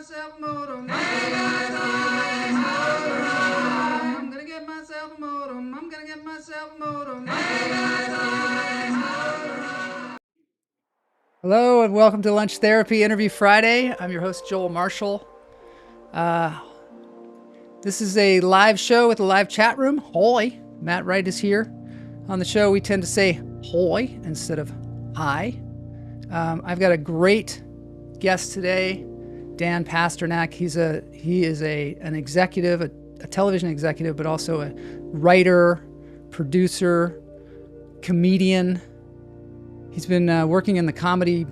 myself a modem. I'm gonna get myself a modem. I'm gonna get myself a modem. Hello and welcome to Lunch Therapy Interview Friday. I'm your host, Joel Marshall. This is a live show with a live chat room. Hoy. Matt Wright is here. On the show, we tend to say hoy instead of hi. I've got a great guest today, Dan Pasternack. He is an executive, a television executive, but also a writer, producer, comedian. He's been working in the comedy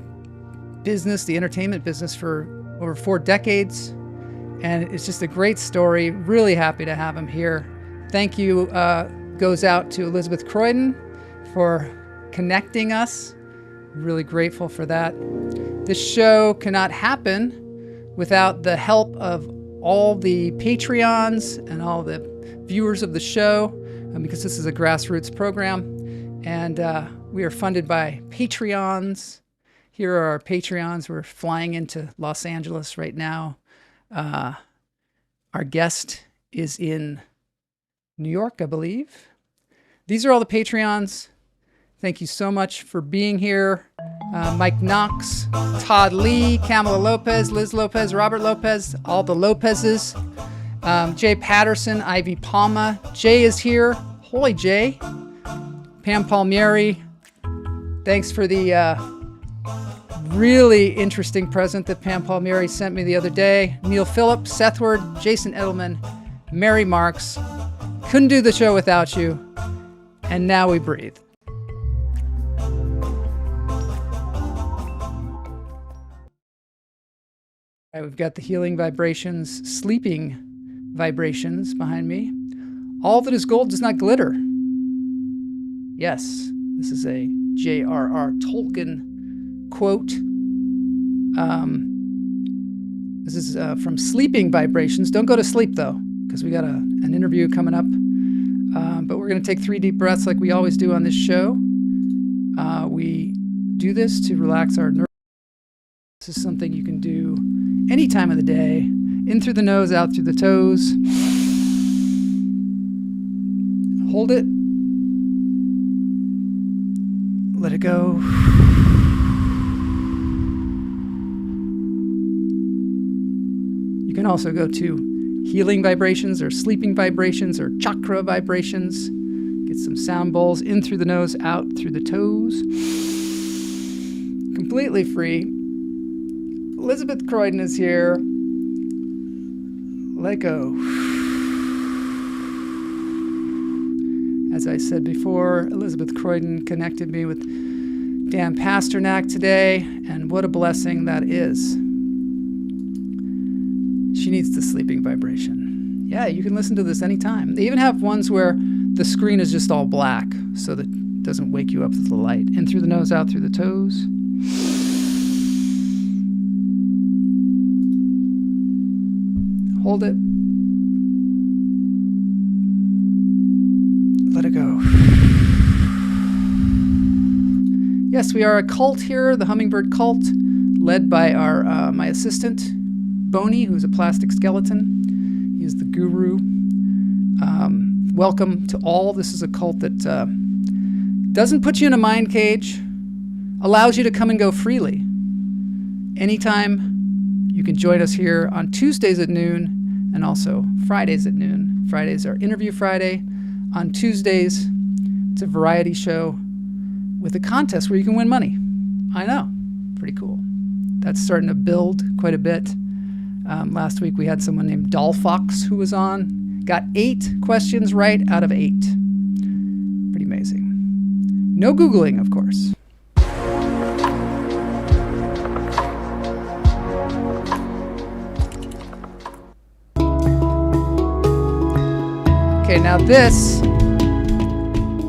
business, the entertainment business for over 4 decades. And it's just a great story. Really happy to have him here. Thank you goes out to Elizabeth Croydon for connecting us. Really grateful for that. This show cannot happen without the help of all the Patreons and all the viewers of the show, because this is a grassroots program. And we are funded by Patreons. Here are our Patreons. We're flying into Los Angeles right now. Our guest is in New York, I believe. These are all the Patreons. Thank you so much for being here. Mike Knox, Todd Lee, Kamala Lopez, Liz Lopez, Robert Lopez, all the Lopezes. Jay Patterson, Ivy Palma. Jay is here. Holy Jay. Pam Palmieri. Thanks for the really interesting present that Pam Palmieri sent me the other day. Neil Phillips, Seth Ward, Jason Edelman, Mary Marks. Couldn't do the show without you. And now we breathe. All right, we've got the healing vibrations, sleeping vibrations behind me. All that is gold does not glitter. Yes, this is a J.R.R. Tolkien quote. This is from Sleeping Vibrations. Don't go to sleep, though, because we got an interview coming up. But we're going to take 3 deep breaths like we always do on this show. We do this to relax our nerves. This is something you can do any time of the day. In through the nose, out through the toes. Hold it. Let it go. You can also go to healing vibrations or sleeping vibrations or chakra vibrations. Get some sound bowls in through the nose, out through the toes. Completely free. Elizabeth Croydon is here. Let go. As I said before, Elizabeth Croydon connected me with Dan Pasternack today, and what a blessing that is. She needs the sleeping vibration. Yeah, you can listen to this anytime. They even have ones where the screen is just all black, so that it doesn't wake you up with the light. In through the nose, out through the toes. Hold it. Let it go. Yes, we are a cult here, the Hummingbird Cult, led by our my assistant, Boney, who's a plastic skeleton. He is the guru. Welcome to all. This is a cult that doesn't put you in a mind cage, allows you to come and go freely. Anytime, you can join us here on Tuesdays at noon and also Fridays at noon. Fridays are Interview Friday. On Tuesdays, it's a variety show with a contest where you can win money. I know. Pretty cool. That's starting to build quite a bit. Last week we had someone named Doll Fox who was on. Got 8 questions right out of 8. Pretty amazing. No Googling, of course. Okay, now this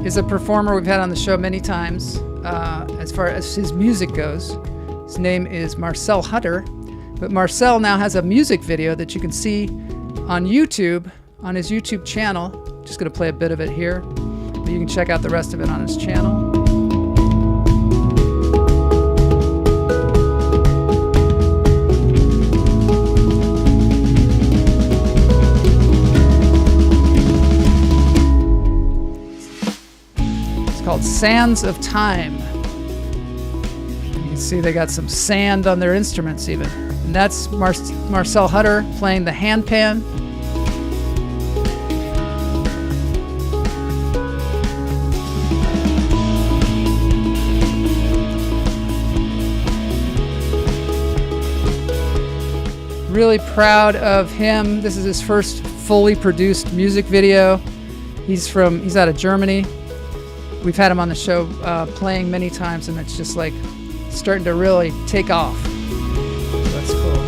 is a performer we've had on the show many times as far as his music goes. His name is Marcel Hutter, but Marcel now has a music video that you can see on YouTube, on his YouTube channel. Just going to play a bit of it here, but you can check out the rest of it on his channel. called Sands of Time. You can see they got some sand on their instruments even. And that's Marcel Hutter playing the handpan. Really proud of him. This is his first fully produced music video. He's out of Germany. We've had him on the show playing many times, and it's just like starting to really take off. So that's cool.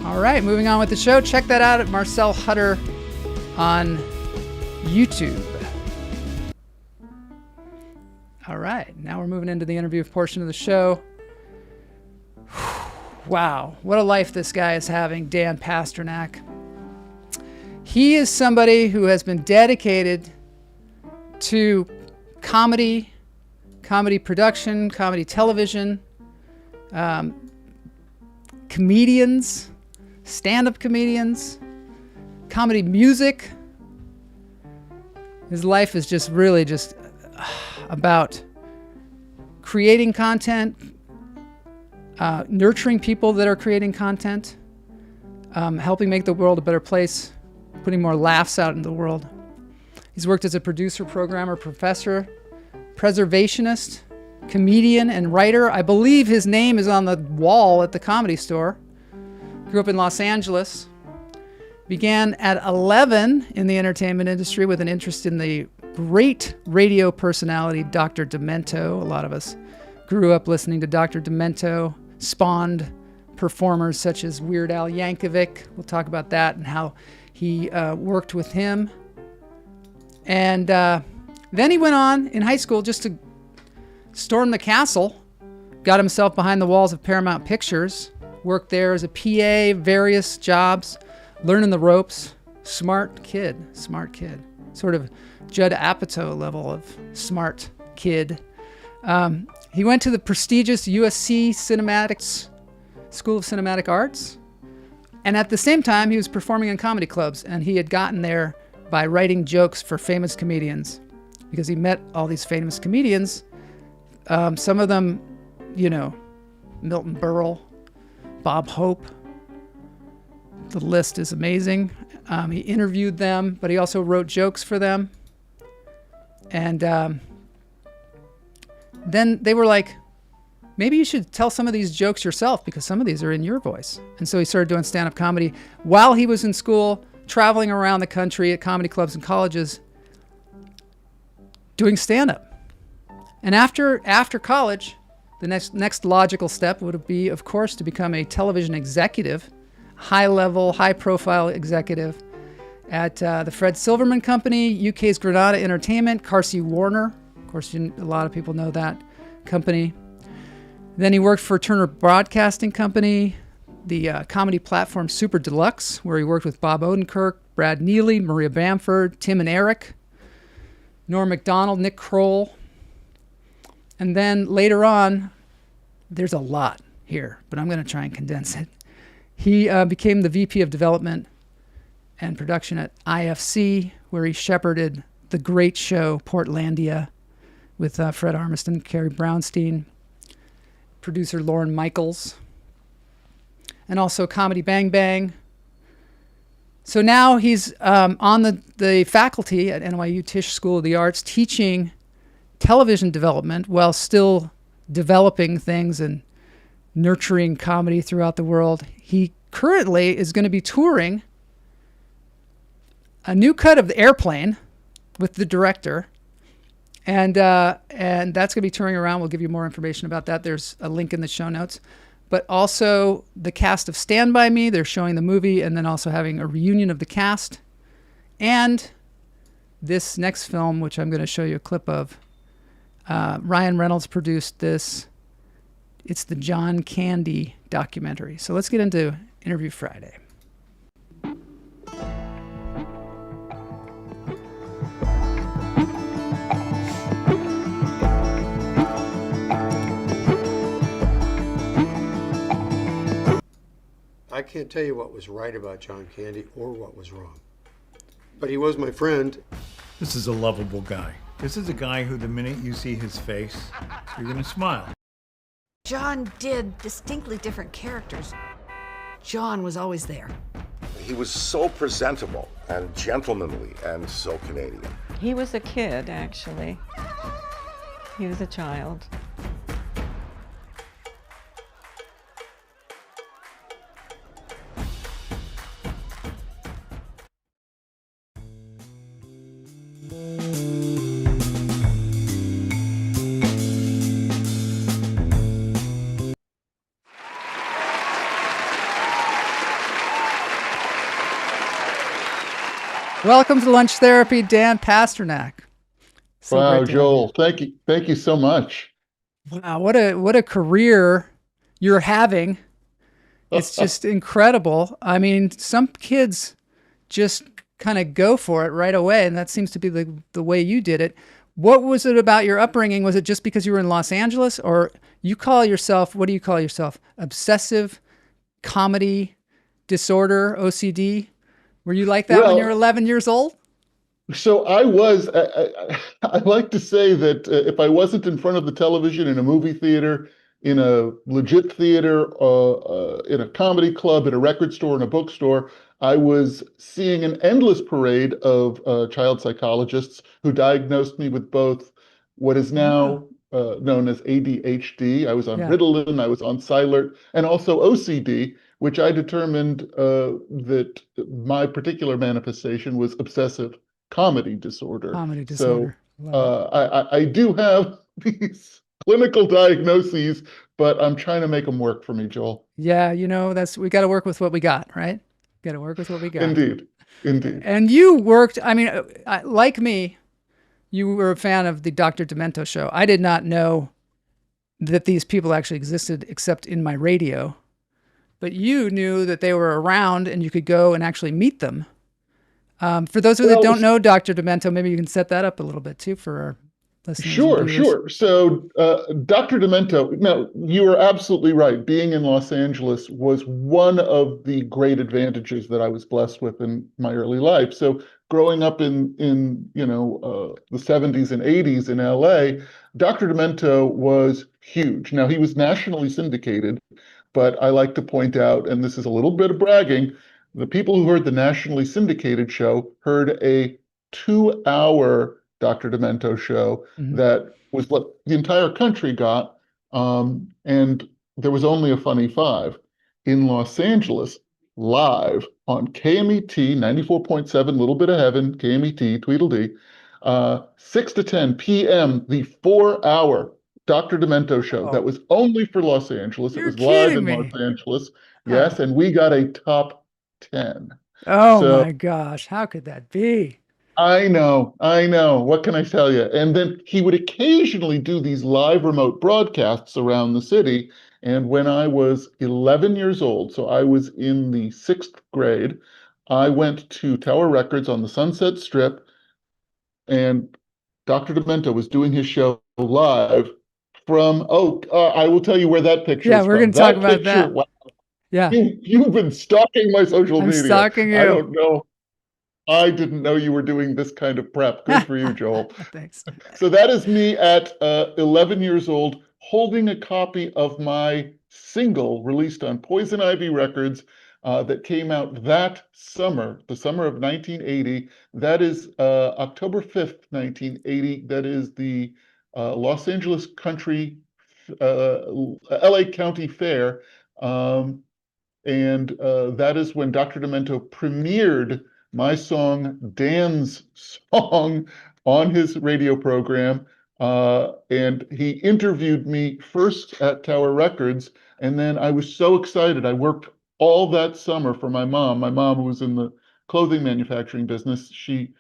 All right, moving on with the show. Check that out at Marcel Hutter on YouTube. All right, now we're moving into the interview portion of the show. Wow, what a life this guy is having, Dan Pasternack. He is somebody who has been dedicated to comedy production, comedy television, comedians, stand-up comedians, comedy music. His life is just really just about creating content, nurturing people that are creating content, helping make the world a better place, putting more laughs out in the world. He's worked as a producer, programmer, professor, preservationist, comedian, and writer. I believe his name is on the wall at the Comedy Store. Grew up in Los Angeles. Began at 11 in the entertainment industry with an interest in the great radio personality Dr. Demento. A lot of us grew up listening to Dr. Demento. Spawned performers such as Weird Al Yankovic. We'll talk about that and how he worked with him. And then he went on in high school just to storm the castle. Got himself behind the walls of Paramount Pictures. Worked there as a PA, various jobs, learning the ropes. Smart kid. Sort of Judd Apatow level of smart kid. He went to the prestigious USC Cinematics School of Cinematic Arts. And at the same time, he was performing in comedy clubs. And he had gotten there by writing jokes for famous comedians. Because he met all these famous comedians. Some of them, Milton Berle, Bob Hope. The list is amazing. He interviewed them, but he also wrote jokes for them. And then they were like, maybe you should tell some of these jokes yourself because some of these are in your voice. And so he started doing stand-up comedy while he was in school, traveling around the country at comedy clubs and colleges, doing stand-up. And after college, the next logical step would be, of course, to become a television executive, high-level, high-profile executive at the Fred Silverman Company, UK's Granada Entertainment, Carsey Warner. Of course, a lot of people know that company. Then he worked for Turner Broadcasting Company, the comedy platform Super Deluxe, where he worked with Bob Odenkirk, Brad Neely, Maria Bamford, Tim and Eric, Norm Macdonald, Nick Kroll. And then later on, there's a lot here, but I'm going to try and condense it. He became the VP of Development and Production at IFC, where he shepherded the great show Portlandia with Fred Armisen, Carrie Brownstein, producer Lorne Michaels, and also Comedy Bang Bang. So now he's on the faculty at NYU Tisch School of the Arts teaching television development while still developing things and nurturing comedy throughout the world. He currently is going to be touring a new cut of The Airplane with the director. And that's going to be touring around. We'll give you more information about that. There's a link in the show notes. But also the cast of Stand By Me. They're showing the movie and then also having a reunion of the cast. And this next film, which I'm going to show you a clip of, Ryan Reynolds produced this. It's the John Candy documentary. So let's get into Interview Friday. I can't tell you what was right about John Candy or what was wrong. but he was my friend. This is a lovable guy. This is a guy who, the minute you see his face, you're going to smile. John did distinctly different characters. John was always there. He was so presentable and gentlemanly and so Canadian. He was a kid, actually. He was a child. Welcome to Lunch Therapy, Dan Pasternack. So wow, Joel, thank you so much. Wow, what a career you're having. It's just incredible. I mean, some kids just kind of go for it right away, and that seems to be the way you did it. What was it about your upbringing? Was it just because you were in Los Angeles, or you call yourself, what do you call yourself? Obsessive Comedy Disorder, OCD? Were you like that when you were 11 years old? So I was. I like to say that if I wasn't in front of the television in a movie theater, in a legit theater, in a comedy club, in a record store, in a bookstore, I was seeing an endless parade of child psychologists who diagnosed me with both what is now known as ADHD. I was on Ritalin, I was on Cylert, and also OCD, which I determined that my particular manifestation was obsessive comedy disorder. Comedy disorder. So I do have these clinical diagnoses, but I'm trying to make them work for me, Joel. Yeah, we got to work with what we got, right? Got to work with what we got. Indeed. And you worked, I mean, like me, you were a fan of the Dr. Demento show. I did not know that these people actually existed except in my radio. But you knew that they were around and you could go and actually meet them. For those of you that don't know Dr. Demento, maybe you can set that up a little bit too for our listeners. Sure. So Dr. Demento, now you are absolutely right. Being in Los Angeles was one of the great advantages that I was blessed with in my early life. So growing up in the 70s and 80s in LA, Dr. Demento was huge. Now he was nationally syndicated. But I like to point out, and this is a little bit of bragging, the people who heard the nationally syndicated show heard a 2-hour Dr. Demento show that was what the entire country got, and there was only a funny 5. In Los Angeles, live on KMET 94.7, Little Bit of Heaven, KMET, Tweedledee, 6 to 10 p.m., the 4-hour Dr. Demento show that was only for Los Angeles. It was live in Los Angeles. Yes, and we got a top 10. Oh my gosh, how could that be? I know. What can I tell you? And then he would occasionally do these live remote broadcasts around the city. And when I was 11 years old, so I was in the 6th grade, I went to Tower Records on the Sunset Strip, and Dr. Demento was doing his show live from, I will tell you where that picture is. Yeah, we're going to talk about that. Wow. Yeah. You've been stalking my social media. I'm stalking you. I don't know. I didn't know you were doing this kind of prep. Good for you, Joel. Thanks. So that is me at 11 years old, holding a copy of my single released on Poison Ivy Records that came out that summer, the summer of 1980. That is October 5th, 1980. That is the Los Angeles Country, LA County Fair. And that is when Dr. Demento premiered my song, Dan's song, on his radio program. And he interviewed me first at Tower Records. And then I was so excited. I worked all that summer for my mom. My mom, who was in the clothing manufacturing business, she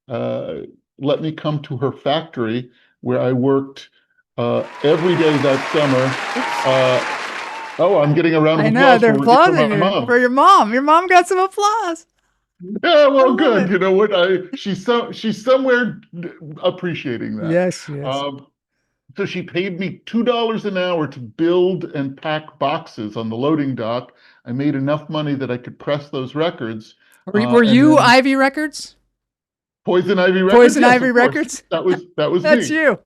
let me come to her factory where I worked every day that summer. I'm getting a round of applause. I know, they're applauding you for your mom. Your mom got some applause. Yeah, well, good. You know what? She's somewhere appreciating that. Yes. So she paid me $2 an hour to build and pack boxes on the loading dock. I made enough money that I could press those records. Were you Ivy Records? Poison Ivy Records. Poison Yes, Ivy of course. Records? That was That's me. you.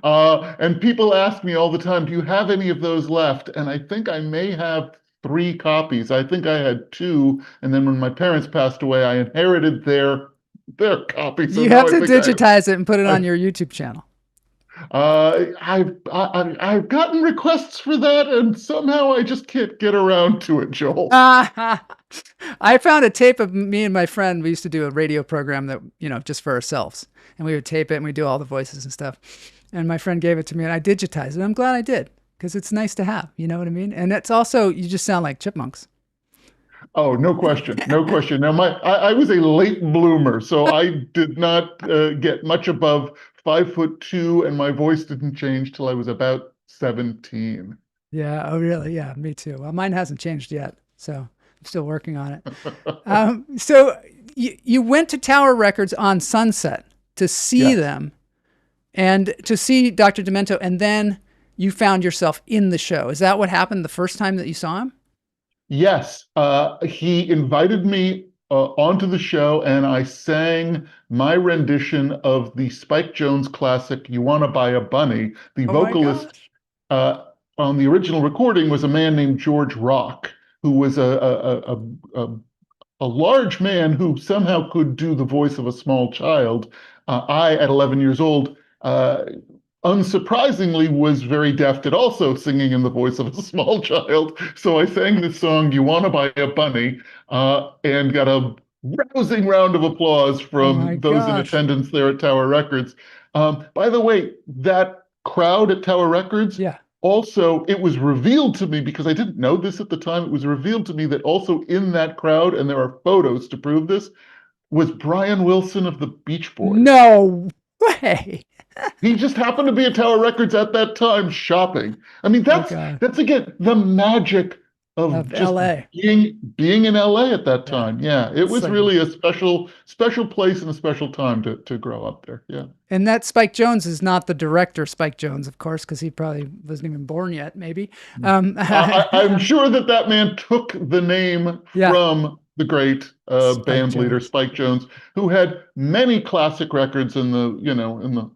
And people ask me all the time, do you have any of those left? And I think I may have 3 copies. I think I had 2, and then when my parents passed away, I inherited their copy. So You now have to I think digitize it and put it on I- your YouTube channel. I've gotten requests for that, and somehow I just can't get around to it, Joel. I found a tape of me and my friend. We used to do a radio program that, just for ourselves. And we would tape it and we do all the voices and stuff. And my friend gave it to me and I digitized it. I'm glad I did because it's nice to have, you know what I mean? And it's also, you just sound like chipmunks. Oh, no question. No question. Now, I was a late bloomer, so I did not get much above 5'2", and my voice didn't change till I was about 17. Yeah. Oh, really? Yeah, me too. Well, mine hasn't changed yet. So I'm still working on it. So you went to Tower Records on Sunset to see them and to see Dr. Demento, and then you found yourself in the show. Is that what happened the first time that you saw him? Yes, he invited me onto the show, and I sang my rendition of the Spike Jones classic, You Wanna Buy a Bunny. The vocalist on the original recording was a man named George Rock, who was a large man who somehow could do the voice of a small child. I, at 11 years old, unsurprisingly, was very deft at also singing in the voice of a small child. So I sang this song, You Wanna Buy a Bunny, and got a rousing round of applause from those in attendance there at Tower Records. By the way, that crowd at Tower Records, also, it was revealed to me, because I didn't know this at the time, it was revealed to me that also in that crowd, and there are photos to prove this, was Brian Wilson of the Beach Boys. No way. He just happened to be at Tower Records at that time shopping. I mean, that's again the magic of just LA. being in LA at that time. Yeah, it was really a special place and a special time to grow up there. Yeah. And that Spike Jones is not the director Spike Jones, of course, because he probably wasn't even born yet, maybe. I'm sure that man took the name from the great band leader Spike Jones, who had many classic records in the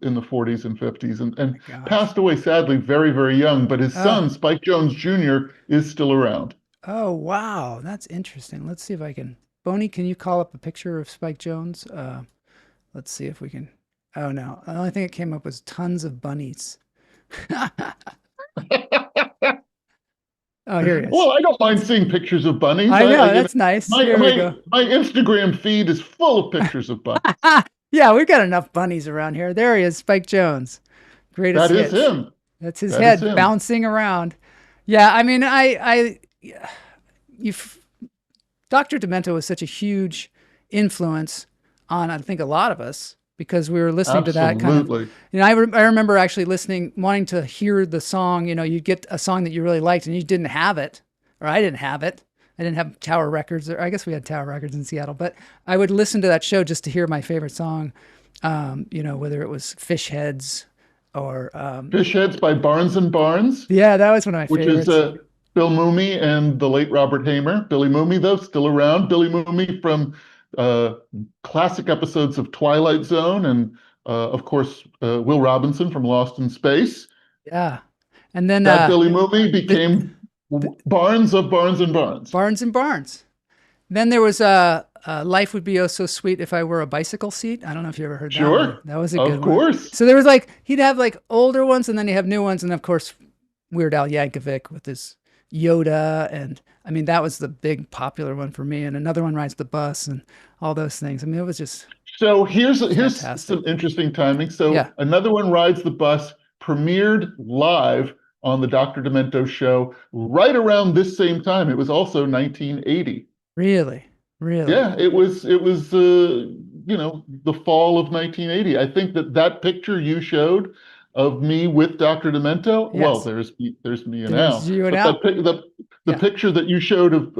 in the 40s and 50s, and passed away sadly very, very young. But his son Spike Jones Jr. is still around. Oh wow, that's interesting. Let's see if I can. Boney, can you call up a picture of Spike Jones? Let's see if we can. Oh no, the only thing that came up was tons of bunnies. Oh, here he is. Well, I don't mind seeing pictures of bunnies. I know, that's nice. Here we go. My Instagram feed is full of pictures of bunnies. Yeah, we've got enough bunnies around here. There he is, Spike Jones. Greatest hits. That is him. That's his head bouncing around. Yeah, I mean, Dr. Demento was such a huge influence on, I think, a lot of us, because we were listening to that kind of, I remember actually wanting to hear the song. You'd get a song that you really liked and you didn't have it, or I didn't have it. I didn't have Tower Records, or I guess we had Tower Records in Seattle, but I would listen to that show just to hear my favorite song, whether it was Fish Heads or... Fish Heads by Barnes and Barnes. Yeah, that was one of my favorites. Which is Bill Mooney and the late Robert Hamer. Billy Mooney, though, still around. Billy Mooney from classic episodes of Twilight Zone, and of course Will Robinson from Lost in Space. Yeah, and then that Billy Mooney became Barnes of Barnes and Barnes. Barnes and Barnes. Then there was Life Would Be Oh So Sweet If I Were a Bicycle Seat. I don't know if you ever heard that. Sure, that was a good one. Of course. So there was he'd have older ones, and then he'd have new ones, and of course Weird Al Yankovic with his Yoda, and I mean, that was the big popular one for me. And another one, Rides the Bus, and all those things. I mean, it was just here's some interesting timing. So another one, Rides the Bus, premiered live on the Dr. Demento show right around this same time. It was also 1980. Really? Yeah, it was the fall of 1980. I think that picture you showed of me with Dr. Demento. Yes. Well, there's me and Al. You and Al. The picture that you showed of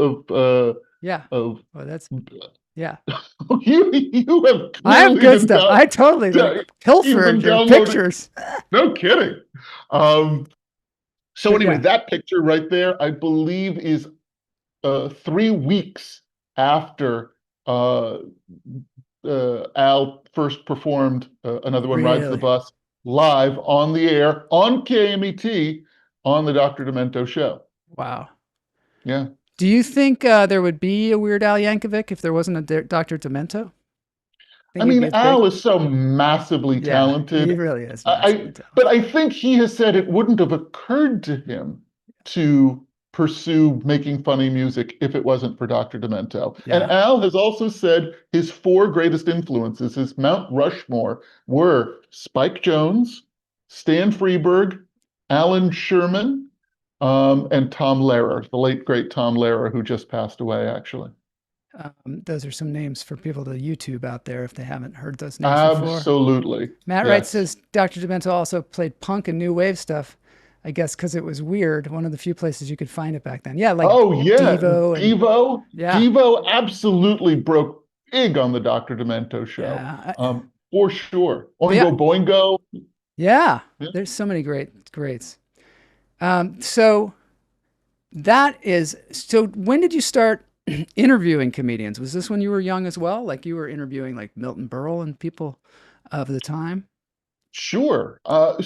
that's you have I have good stuff. I totally pilfered your pictures. No kidding. So anyway, that picture right there, I believe, is 3 weeks after Al first performed Another One Rides the Really? Bus live on the air on KMET on the Dr. Demento show. Wow. Yeah. Do you think there would be a Weird Al Yankovic if there wasn't a Dr. Demento? I Think he'd mean, be as big? Al is so massively Yeah, he talented. really is I, massively talented. but I think he has said it wouldn't have occurred to him to pursue making funny music if it wasn't for Dr. Demento. And Yeah. Al has also said his four greatest influences, his Mount Rushmore, were Spike Jonze, Stan Freberg, Alan Sherman, and Tom Lehrer, the late great Tom Lehrer, who just passed away, actually. Those are some names for people to YouTube out there if they haven't heard those names before. Absolutely. Matt Wright Yes. says Dr. Demento also played punk and new wave stuff, I guess because it was weird. One of the few places you could find it back then. Yeah, like Oh yeah, Devo and Devo. yeah, Devo absolutely broke big on the Dr. Demento show. yeah, For sure. Oingo yeah. Boingo. yeah. Yeah. There's so many greats. So when did you start interviewing comedians? Was this when you were young as well? Like you were interviewing like Milton Berle and people of the time? Sure. I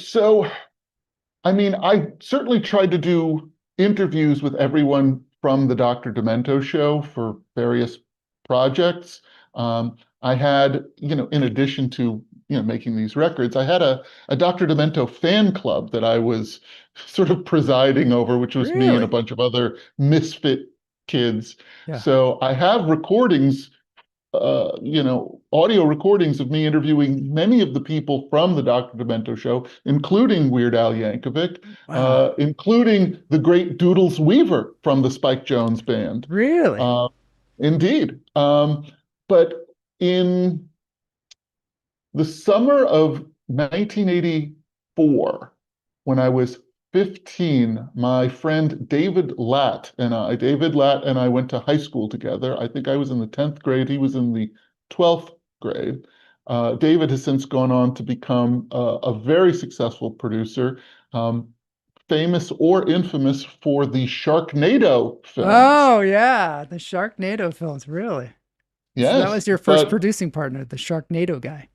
mean, I certainly tried to do interviews with everyone from the Dr. Demento show for various projects. I had, in addition to, making these records, I had a Dr. Demento fan club that I was sort of presiding over, which was me and a Really? bunch of other misfit kids. Yeah. So I have recordings, audio recordings of me interviewing many of the people from the Dr. Demento show, including Weird Al Yankovic, Wow. including the great Doodles Weaver from the Spike Jonze band. Really? Indeed. But in the summer of 1984, when I was 15, my friend David Latt and I went to high school together. I think I was in the 10th grade. He was in the 12th grade. David has since gone on to become a very successful producer, famous or infamous for the Sharknado films. Oh yeah, the Sharknado films, really? So that Yes, was your first but producing partner, the Sharknado guy.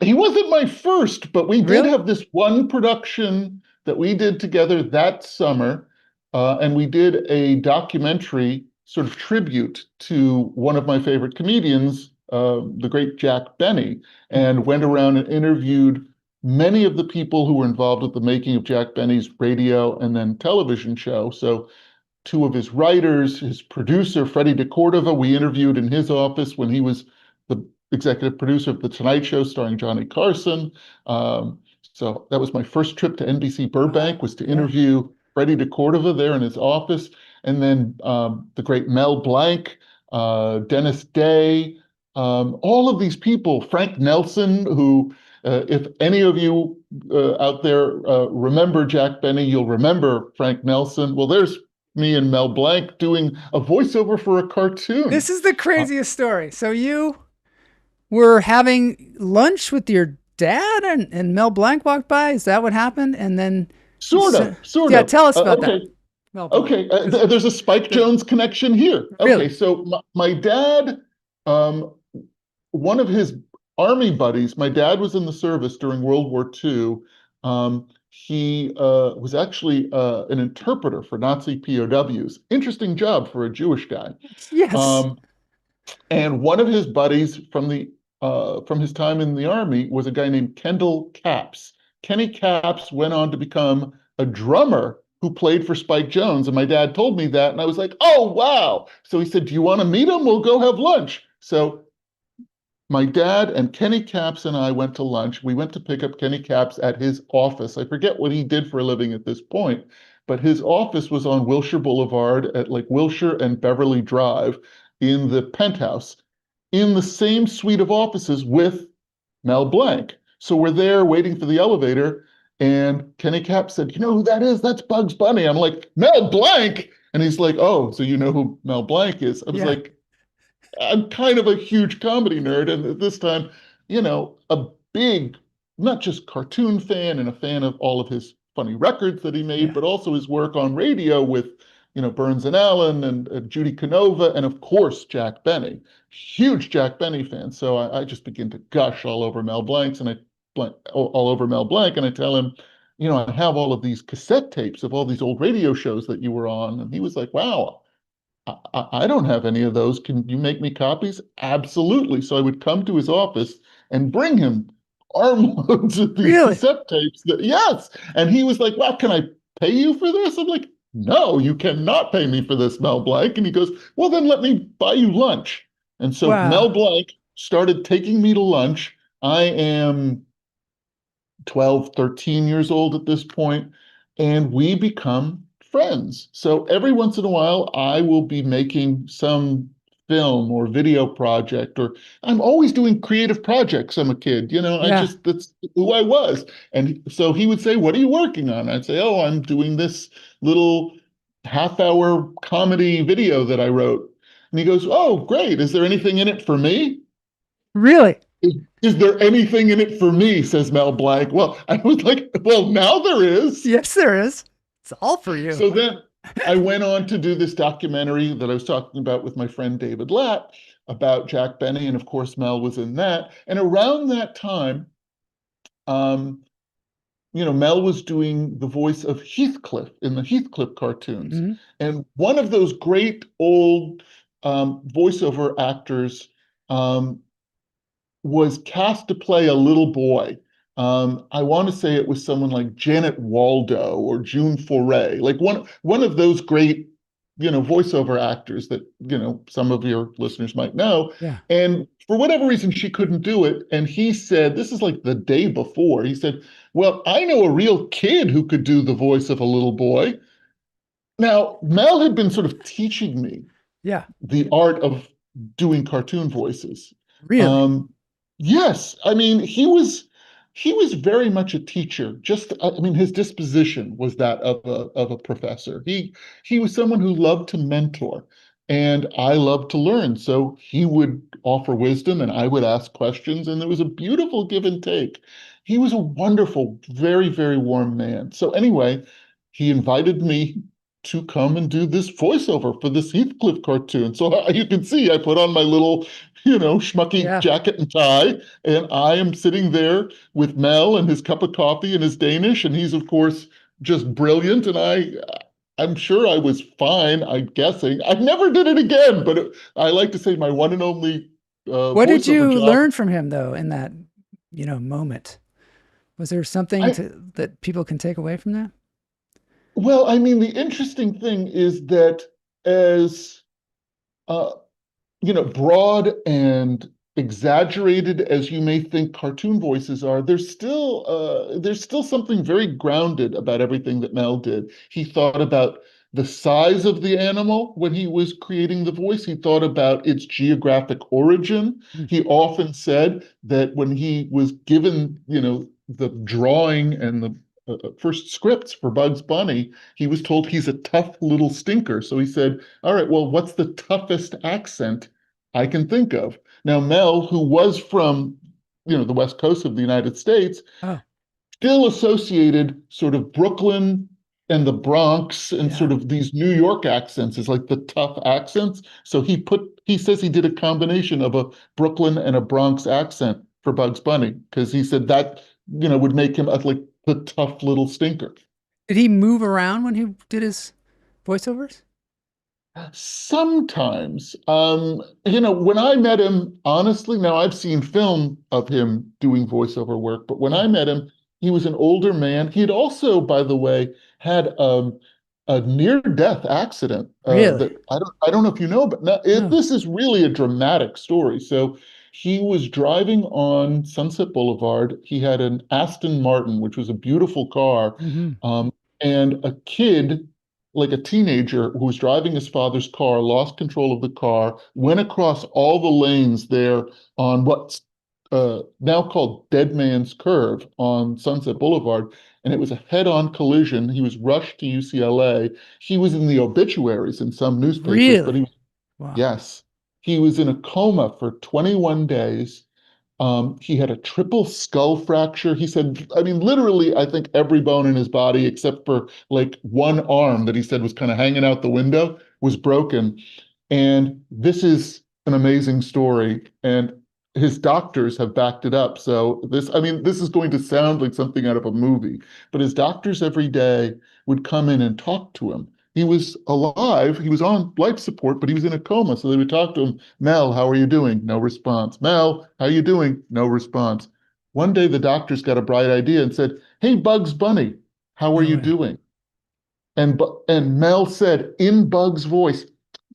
he wasn't my first, but we did Really? have this one production that we did together that summer, and we did a documentary sort of tribute to one of my favorite comedians, the great Jack Benny, and went around and interviewed many of the people who were involved with the making of Jack Benny's radio and then television show. So two of his writers, his producer, Freddie DeCordova, we interviewed in his office when he was the executive producer of The Tonight Show starring Johnny Carson. So that was my first trip to NBC Burbank, was to interview Freddie DeCordova there in his office. And then the great Mel Blanc, Dennis Day, all of these people, Frank Nelson, who, if any of you out there remember Jack Benny, you'll remember Frank Nelson. Well, there's me and Mel Blanc doing a voiceover for a cartoon. This is the craziest story. So you were having lunch with your dad and Mel Blanc walked by? Is that what happened? And then Sort of. Yeah, tell us about okay. that. Mel Blanc. Okay, there's a Spike Jonze connection here. Really? Okay, so my dad, one of his army buddies, my dad was in the service during World War II. He was actually an interpreter for Nazi POWs. Interesting job for a Jewish guy. Yes. And one of his buddies from his time in the army was a guy named Kendall Capps. Kenny Capps went on to become a drummer who played for Spike Jonze, and my dad told me that, and I was like, "Oh wow!" So he said, "Do you want to meet him? We'll go have lunch." So my dad and Kenny Capps and I went to lunch. We went to pick up Kenny Capps at his office. I forget what he did for a living at this point, but his office was on Wilshire Boulevard at like Wilshire and Beverly Drive in the penthouse, in the same suite of offices with Mel Blanc. So we're there waiting for the elevator, and Kenny Capps said, "You know who that is? That's Bugs Bunny." I'm like, "Mel Blanc?" And he's like, "Oh, so you know who Mel Blanc is?" I was like, I'm kind of a huge comedy nerd, and at this time, a big, not just cartoon fan and a fan of all of his funny records that he made, but also his work on radio with Burns and Allen and Judy Canova, and of course, Jack Benny. Huge Jack Benny fan. So I just begin to gush all over Mel Blanc's and all over Mel Blanc, and I tell him, I have all of these cassette tapes of all these old radio shows that you were on. And he was like, wow, I don't have any of those. Can you make me copies? Absolutely. So I would come to his office and bring him armloads of these Really? cassette tapes. Yes. And he was like, wow, can I pay you for this? I'm like, no, you cannot pay me for this, Mel Blanc. And he goes, well, then let me buy you lunch. And so Wow. Mel Blanc started taking me to lunch. I am 12, 13 years old at this point, and we become friends. So every once in a while, I will be making some film or video project, or I'm always doing creative projects. I'm a kid, Yeah. that's who I was. And so he would say, what are you working on? I'd say, oh, I'm doing this little half-hour comedy video that I wrote. And he goes, oh, great. Is there anything in it for me? Really? Is there anything in it for me? Says Mel Blanc. Well, I was like, well, now there is. Yes, there is. It's all for you. So then I went on to do this documentary that I was talking about with my friend David Latt about Jack Benny. And of course, Mel was in that. And around that time, Mel was doing the voice of Heathcliff in the Heathcliff cartoons. Mm-hmm. And one of those great old voiceover actors was cast to play a little boy. I want to say it was someone like Janet Waldo or June Foray, like one of those great, voiceover actors that, some of your listeners might know. Yeah. And for whatever reason, she couldn't do it. And he said, this is like the day before, he said, well, I know a real kid who could do the voice of a little boy. Now, Mel had been sort of teaching me the art of doing cartoon voices. Really? Yes, I mean, he was very much a teacher. His disposition was that of a professor. He was someone who loved to mentor, and I loved to learn. So he would offer wisdom, and I would ask questions, and there was a beautiful give and take. He was a wonderful, very, very warm man. So anyway, he invited me to come and do this voiceover for this Heathcliff cartoon. So you can see I put on my little, schmucky jacket and tie, and I am sitting there with Mel and his cup of coffee and his Danish, and he's of course just brilliant. And I'm sure I was fine. I'm guessing I never did it again, but I like to say my one and only. What did you job. learn from him though in that, moment? Was there something that people can take away from that? Well, I mean, the interesting thing is that as broad and exaggerated as you may think cartoon voices are, there's still something very grounded about everything that Mel did. He thought about the size of the animal when he was creating the voice. He thought about its geographic origin. He often said that when he was given, the drawing and the first scripts for Bugs Bunny, he was told he's a tough little stinker. So he said, all right, well, what's the toughest accent I can think of? Now, Mel, who was from, the West Coast of the United States, still associated sort of Brooklyn and the Bronx and sort of these New York accents as like the tough accents. So he says he did a combination of a Brooklyn and a Bronx accent for Bugs Bunny, because he said that, would make him like the tough little stinker. Did he move around when he did his voiceovers? Sometimes. When I met him, honestly, now I've seen film of him doing voiceover work, but when I met him, he was an older man. He had also, by the way, had a near-death accident. Really? That I don't know if you know, but this is really a dramatic story. So he was driving on Sunset Boulevard. He had an Aston Martin, which was a beautiful car, and a kid, like a teenager who was driving his father's car, lost control of the car, went across all the lanes there on what's now called Dead Man's Curve on Sunset Boulevard, and it was a head-on collision. He was rushed to UCLA. He was in the obituaries in some newspapers, Really? but Wow. yes, he was in a coma for 21 days. He had a triple skull fracture. He said, I mean, literally, I think every bone in his body, except for like one arm that he said was kind of hanging out the window, was broken. And this is an amazing story. And his doctors have backed it up. So this, I mean, this is going to sound like something out of a movie, but his doctors every day would come in and talk to him. He was alive. He was on life support, but he was in a coma. So they would talk to him. Mel, how are you doing? No response. Mel, how are you doing? No response. One day the doctors got a bright idea and said, hey, Bugs Bunny, how are No you way. doing? And Mel said in Bugs' voice,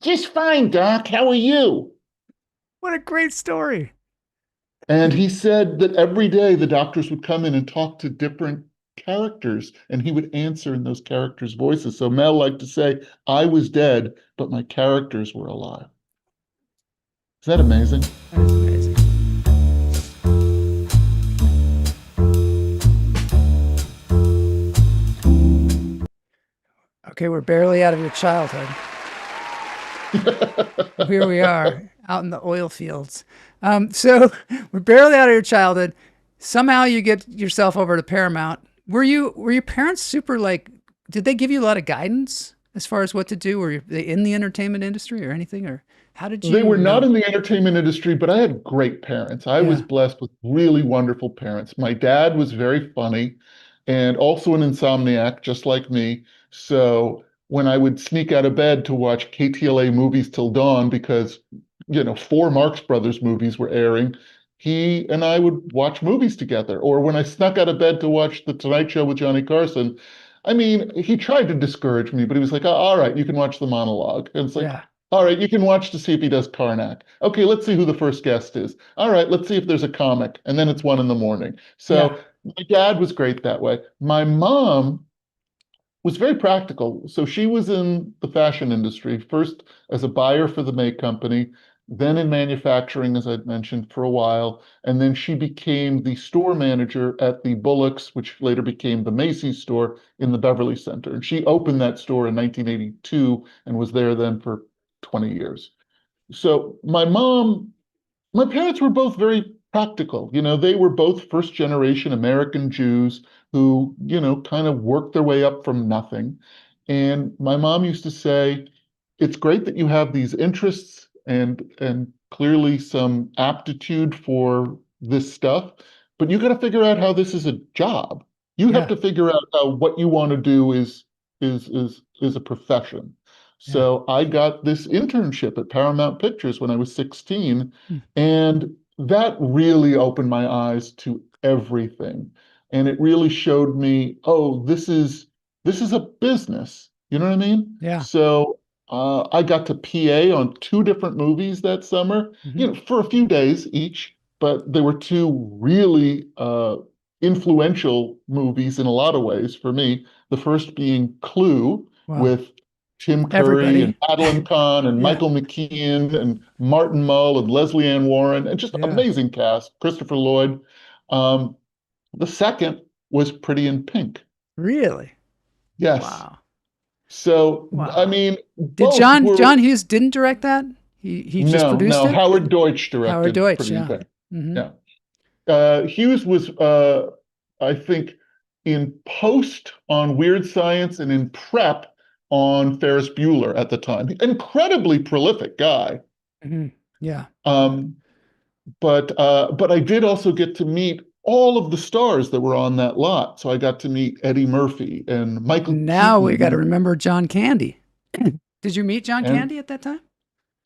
just fine, Doc. How are you? What a great story. And he said that every day the doctors would come in and talk to different characters, and he would answer in those characters' voices. So Mel liked to say, I was dead, but my characters were alive. Is that amazing? That is amazing. Okay, we're barely out of your childhood. Here we are, out in the oil fields. So we're barely out of your childhood. Somehow you get yourself over to Paramount. Were your parents super like? Did they give you a lot of guidance as far as what to do? Were they in the entertainment industry or anything, or how did you? They were not know? in the entertainment industry, but I had great parents. I was Yeah. blessed with really wonderful parents. My dad was very funny and also an insomniac, just like me. So when I would sneak out of bed to watch KTLA movies till dawn because, you know, four Marx Brothers movies were airing, he and I would watch movies together. Or when I snuck out of bed to watch The Tonight Show with Johnny Carson, I mean, he tried to discourage me, but he was like, "Oh, all right, you can watch the monologue." And it's like, Yeah. all right, you can watch to see if he does Karnak. Okay, let's see who the first guest is. All right, let's see if there's a comic. And then it's 1 in the morning. Yeah. So my dad was great that way. My mom was very practical. So she was in the fashion industry, first as a buyer for the May Company, then in manufacturing, as I'd mentioned, for a while. And then she became the store manager at the Bullocks, which later became the Macy's store in the Beverly Center. And she opened that store in 1982 and was there then for 20 years. So my parents were both very practical. You know, they were both first generation American Jews who, you know, kind of worked their way up from nothing. And my mom used to say, it's great that you have these interests and clearly some aptitude for this stuff, but you got to figure out how this is a job. You have Yeah. to figure out how what you want to do is a profession. Yeah. So I got this internship at Paramount Pictures when I was 16, Hmm. and that really opened my eyes to everything. And it really showed me, oh, this is a business. You know what I mean? Yeah. So I got to PA on two different movies that summer, Mhm. you know, for a few days each, but they were two really influential movies in a lot of ways for me. The first being Clue Wow. with Tim Curry and Everybody. Madeline Kahn and Yeah. Michael McKean and Martin Mull and Leslie Ann Warren and just Yeah. amazing cast, Christopher Lloyd. Um, the second was Pretty in Pink. Really? Yes. Wow. So, I Wow. mean, Did both John were, John Hughes didn't direct that? He just no, produced no, it? Howard Deutsch Howard directed Deutsch, Pretty in yeah. Pink. Hmm. Yeah. Hughes was, I think, in post on Weird Science and in prep on Ferris Bueller at the time. Incredibly prolific guy. Hmm. Yeah. Um, but I did also get to meet all of the stars that were on that lot. So I got to meet Eddie Murphy and Michael Now we got to Keaton, remember John Candy. Did you meet John and Candy at that time?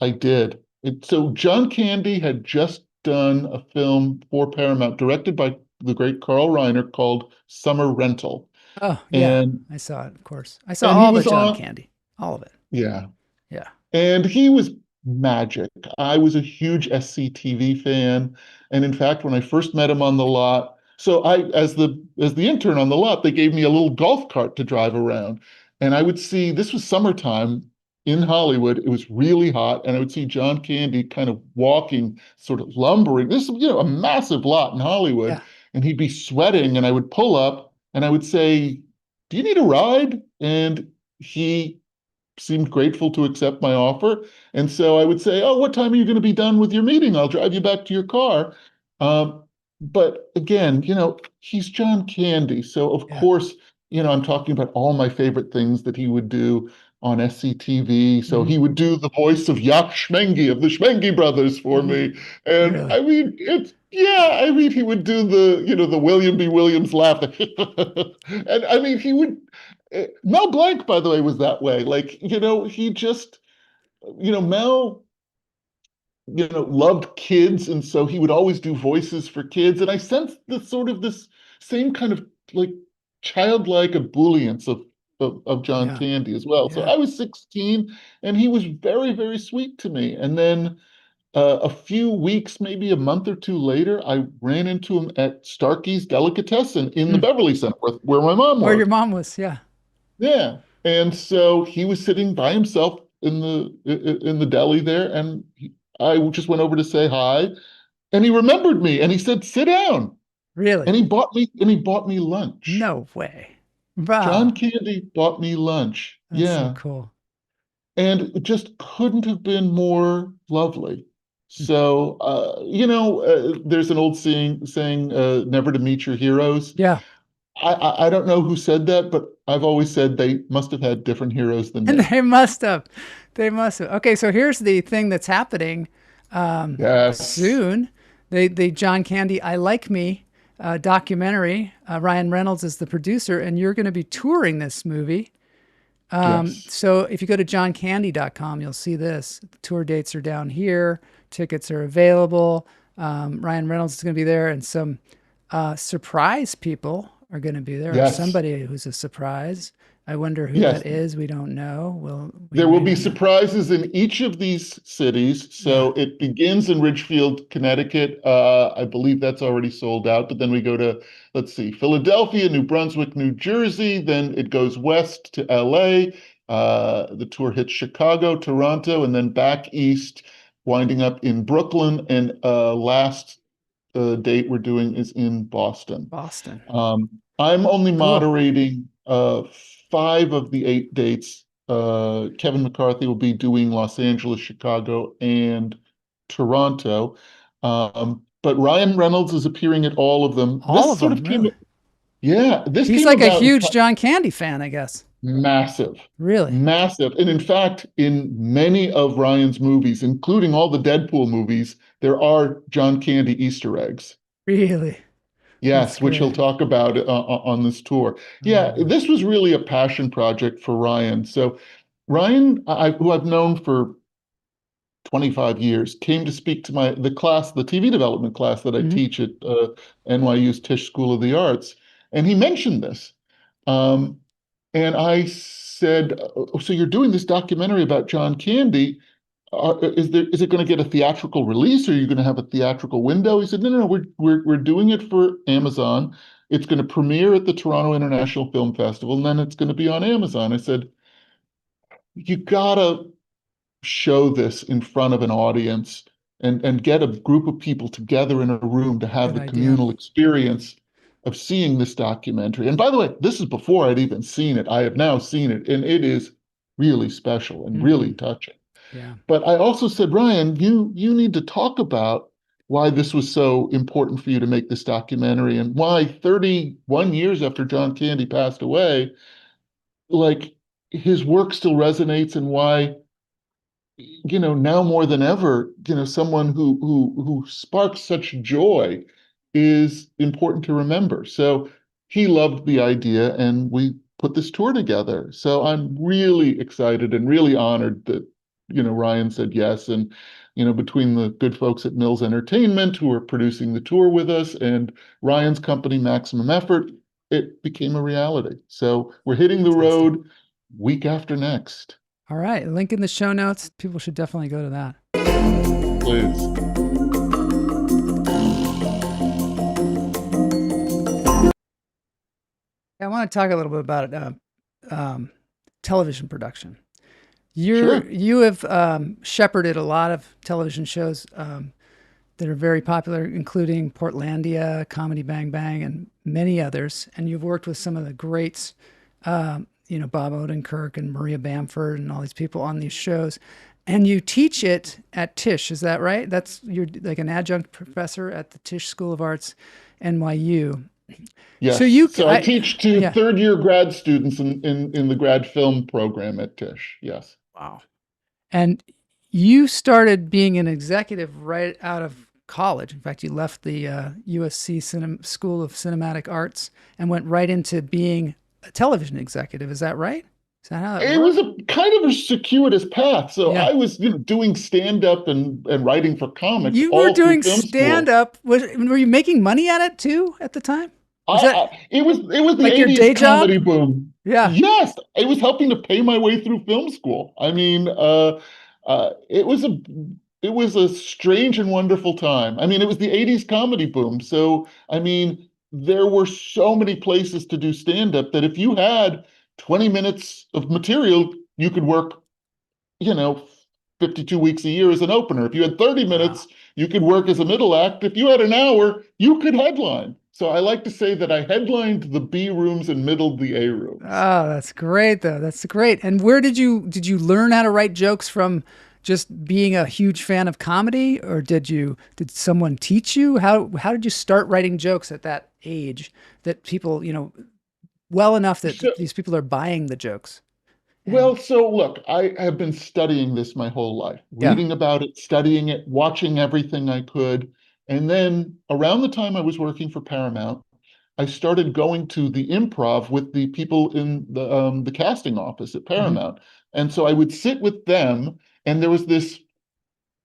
I did. So John Candy had just done a film for Paramount, directed by the great Carl Reiner, called Summer Rental. Oh, yeah. And I saw it, of course. I saw and he all the was John on, Candy. All of it. yeah. Yeah. And he was magic. I was a huge SCTV fan. And in fact, when I first met him on the lot, so I, as the intern on the lot, they gave me a little golf cart to drive around. And I would see, this was summertime in Hollywood. It was really hot. And I would see John Candy kind of walking, sort of lumbering. This is, you know, a massive lot in Hollywood. Yeah. And he'd be sweating, and I would pull up and I would say, do you need a ride? And he seemed grateful to accept my offer. And so I would say, oh, what time are you going to be done with your meeting? I'll drive you back to your car. But again, he's John Candy. So of Yeah. course, I'm talking about all my favorite things that he would do on SCTV. So Mhm. he would do the voice of Jaak Schmengi of the Schmengi brothers for me. And Really? I mean, he would do the William B. Williams laugh. And I mean, Mel Blanc, by the way, was that way. Like, he just, Mel loved kids, and so he would always do voices for kids. And I sensed this same kind of like childlike ebullience of John Yeah. Candy as well. So Yeah. I was 16, and he was very, very sweet to me. And then a few weeks, maybe a month or two later, I ran into him at Starkey's Delicatessen in the Mm. Beverly Center, where my mom Where your worked. mom was. Yeah. Yeah. And so he was sitting by himself in the deli there, and I just went over to say hi, and he remembered me, and he said, "Sit down." Really? And he bought me lunch. No way. John Wow. Candy bought me lunch. That's so Yeah. cool. And it just couldn't have been more lovely. So, there's an old saying, never to meet your heroes. Yeah. I don't know who said that, but I've always said they must have had different heroes than And me. they must have. They must have. Okay, so here's the thing that's happening Yes. soon. The John Candy I Like Me documentary. Ryan Reynolds is the producer, and you're going to be touring this movie. Yes. So if you go to johncandy.com, you'll see this. The tour dates are down here. Tickets are available. Ryan Reynolds is going to be there, and some surprise people are going to be there, or Yes. somebody who's a surprise. I wonder who Yes. that is. We don't know. We There will may be not know. surprises in each of these cities. Yeah. So it begins in Ridgefield, Connecticut. I believe that's already sold out. But then we go to, let's see, Philadelphia, New Brunswick, New Jersey. Then it goes west to LA. The tour hits Chicago, Toronto, and then back east, winding up in Brooklyn. And last date we're doing is in Boston. Boston. I'm only Cool. moderating 5 of the 8 dates. Kevin McCarthy will be doing Los Angeles, Chicago, and Toronto. But Ryan Reynolds is appearing at all of them. All of them, really. This He's came like a about huge John Candy fan, I guess. massive, Really? massive. And in fact, in many of Ryan's movies, including all the Deadpool movies, there are John Candy Easter eggs. Really? That's Yes, which he'll great. talk about on this tour. Yeah, Oh, this was really a passion project for Ryan. So Ryan, who I've known for 25 years, came to speak to the TV development class that I mhm. teach at NYU's Tisch School of the Arts, and he mentioned this. Um, and I said, "Oh, so you're doing this documentary about John Candy? Is it going to get a theatrical release, or are you going to have a theatrical window?" He said, "No, no, no, we're doing it for Amazon. It's going to premiere at the Toronto International Film Festival, and then it's going to be on Amazon." I said, "You gotta show this in front of an audience and get a group of people together in a room to have Good the idea. communal experience of seeing this documentary." And by the way, this is before I'd even seen it. I have now seen it, and it is really special and really Mhm. touching. Yeah. But I also said, "Ryan, you need to talk about why this was so important for you to make this documentary, and why 31 years after John Candy passed away, like his work still resonates, and why, now more than ever, someone who sparks such joy is important to remember." So he loved the idea, and we put this tour together. So I'm really excited and really honored that, Ryan said yes. And, between the good folks at Mills Entertainment who are producing the tour with us, and Ryan's company, Maximum Effort, it became a reality. So we're hitting the Fantastic. road week after next. All right. Link in the show notes. People should definitely go to that. Please. I want to talk a little bit about television production. Sure. You have shepherded a lot of television shows that are very popular, including Portlandia, Comedy Bang Bang, and many others. And you've worked with some of the greats, Bob Odenkirk and Maria Bamford and all these people on these shows. And you teach it at Tisch, is that right? You're like an adjunct professor at the Tisch School of Arts, NYU. So Yes. So I teach to yeah. third-year grad students in the grad film program at Tisch. Yes. Wow. And you started being an executive right out of college. In fact, you left the USC School of Cinematic Arts and went right into being a television executive. Is that right? Is that how It worked? was a kind of a circuitous path. So Yeah. I was, doing stand-up and writing for comics You were all through doing film stand school. up. Were you making money at it too at the time? Was that It was the like your 80s day job? comedy boom. Yeah. Yes, it was helping to pay my way through film school. I mean, it was a strange and wonderful time. I mean, it was the 80s comedy boom. So, I mean, there were so many places to do stand-up that if you had 20 minutes of material, you could work, you know, 52 weeks a year as an opener. If you had 30 Wow. minutes, you could work as a middle act. If you had an hour, you could headline. So I like to say that I headlined the B rooms and middled the A rooms. Oh, that's great though. That's great. And where did you learn how to write jokes from just being a huge fan of comedy, or did someone teach you? How did you start writing jokes at that age that people, well enough that So, these people are buying the jokes? And well, so look, I have been studying this my whole life, yeah. reading about it, studying it, watching everything I could. And then around the time I was working for Paramount, I started going to the improv with the people in the casting office at Mhm. Paramount. And so I would sit with them, and there was this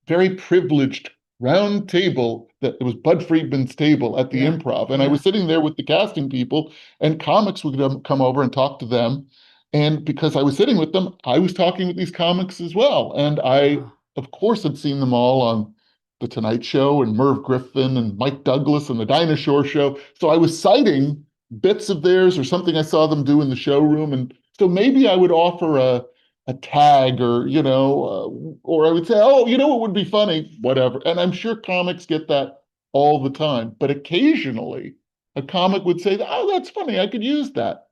very privileged round table that it was Bud Friedman's table at the Yeah. improv. And I Yeah. was sitting there with the casting people, and comics would come over and talk to them. And because I was sitting with them, I was talking with these comics as well. And I, Wow. of course, had seen them all on The Tonight Show and Merv Griffin and Mike Douglas and The Dinah Shore Show. So I was citing bits of theirs or something I saw them do in the showroom. And so maybe I would offer a tag or, or I would say, oh, what would be funny? Whatever. And I'm sure comics get that all the time. But occasionally a comic would say, oh, that's funny. I could use that.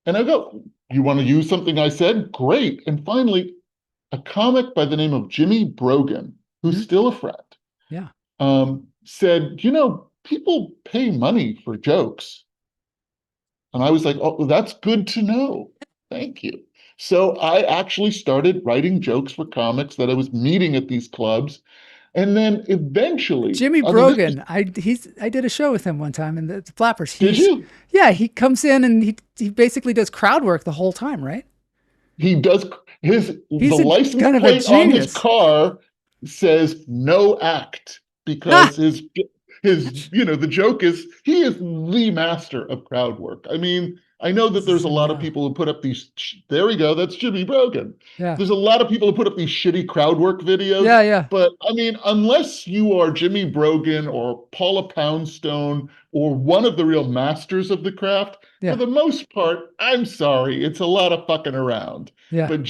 And I go, you want to use something I said? Great. And finally, a comic by the name of Jimmy Brogan, who's Mhm. still a friend, Yeah. said, people pay money for jokes. And I was like, oh, that's good to know. Thank you. So I actually started writing jokes for comics that I was meeting at these clubs. And then eventually, Jimmy I mean, this was, Brogan, I did a show with him one time in the Flappers. did you? Yeah, he comes in and he basically does crowd work the whole time, right? He does the He's a license kind of a plate on his genius. car says no act Ah, because the joke is he is the master of crowd work. I mean, I know that there's a lot of yeah, people who put up these, there we go, that's Jimmy Brogan. yeah, There's a lot of people who put up these shitty crowd work videos, yeah, yeah, but I mean, unless you are Jimmy Brogan or Paula Poundstone or one of the real masters of the craft, for yeah, the most part, I'm sorry, it's a lot of fucking around. yeah, But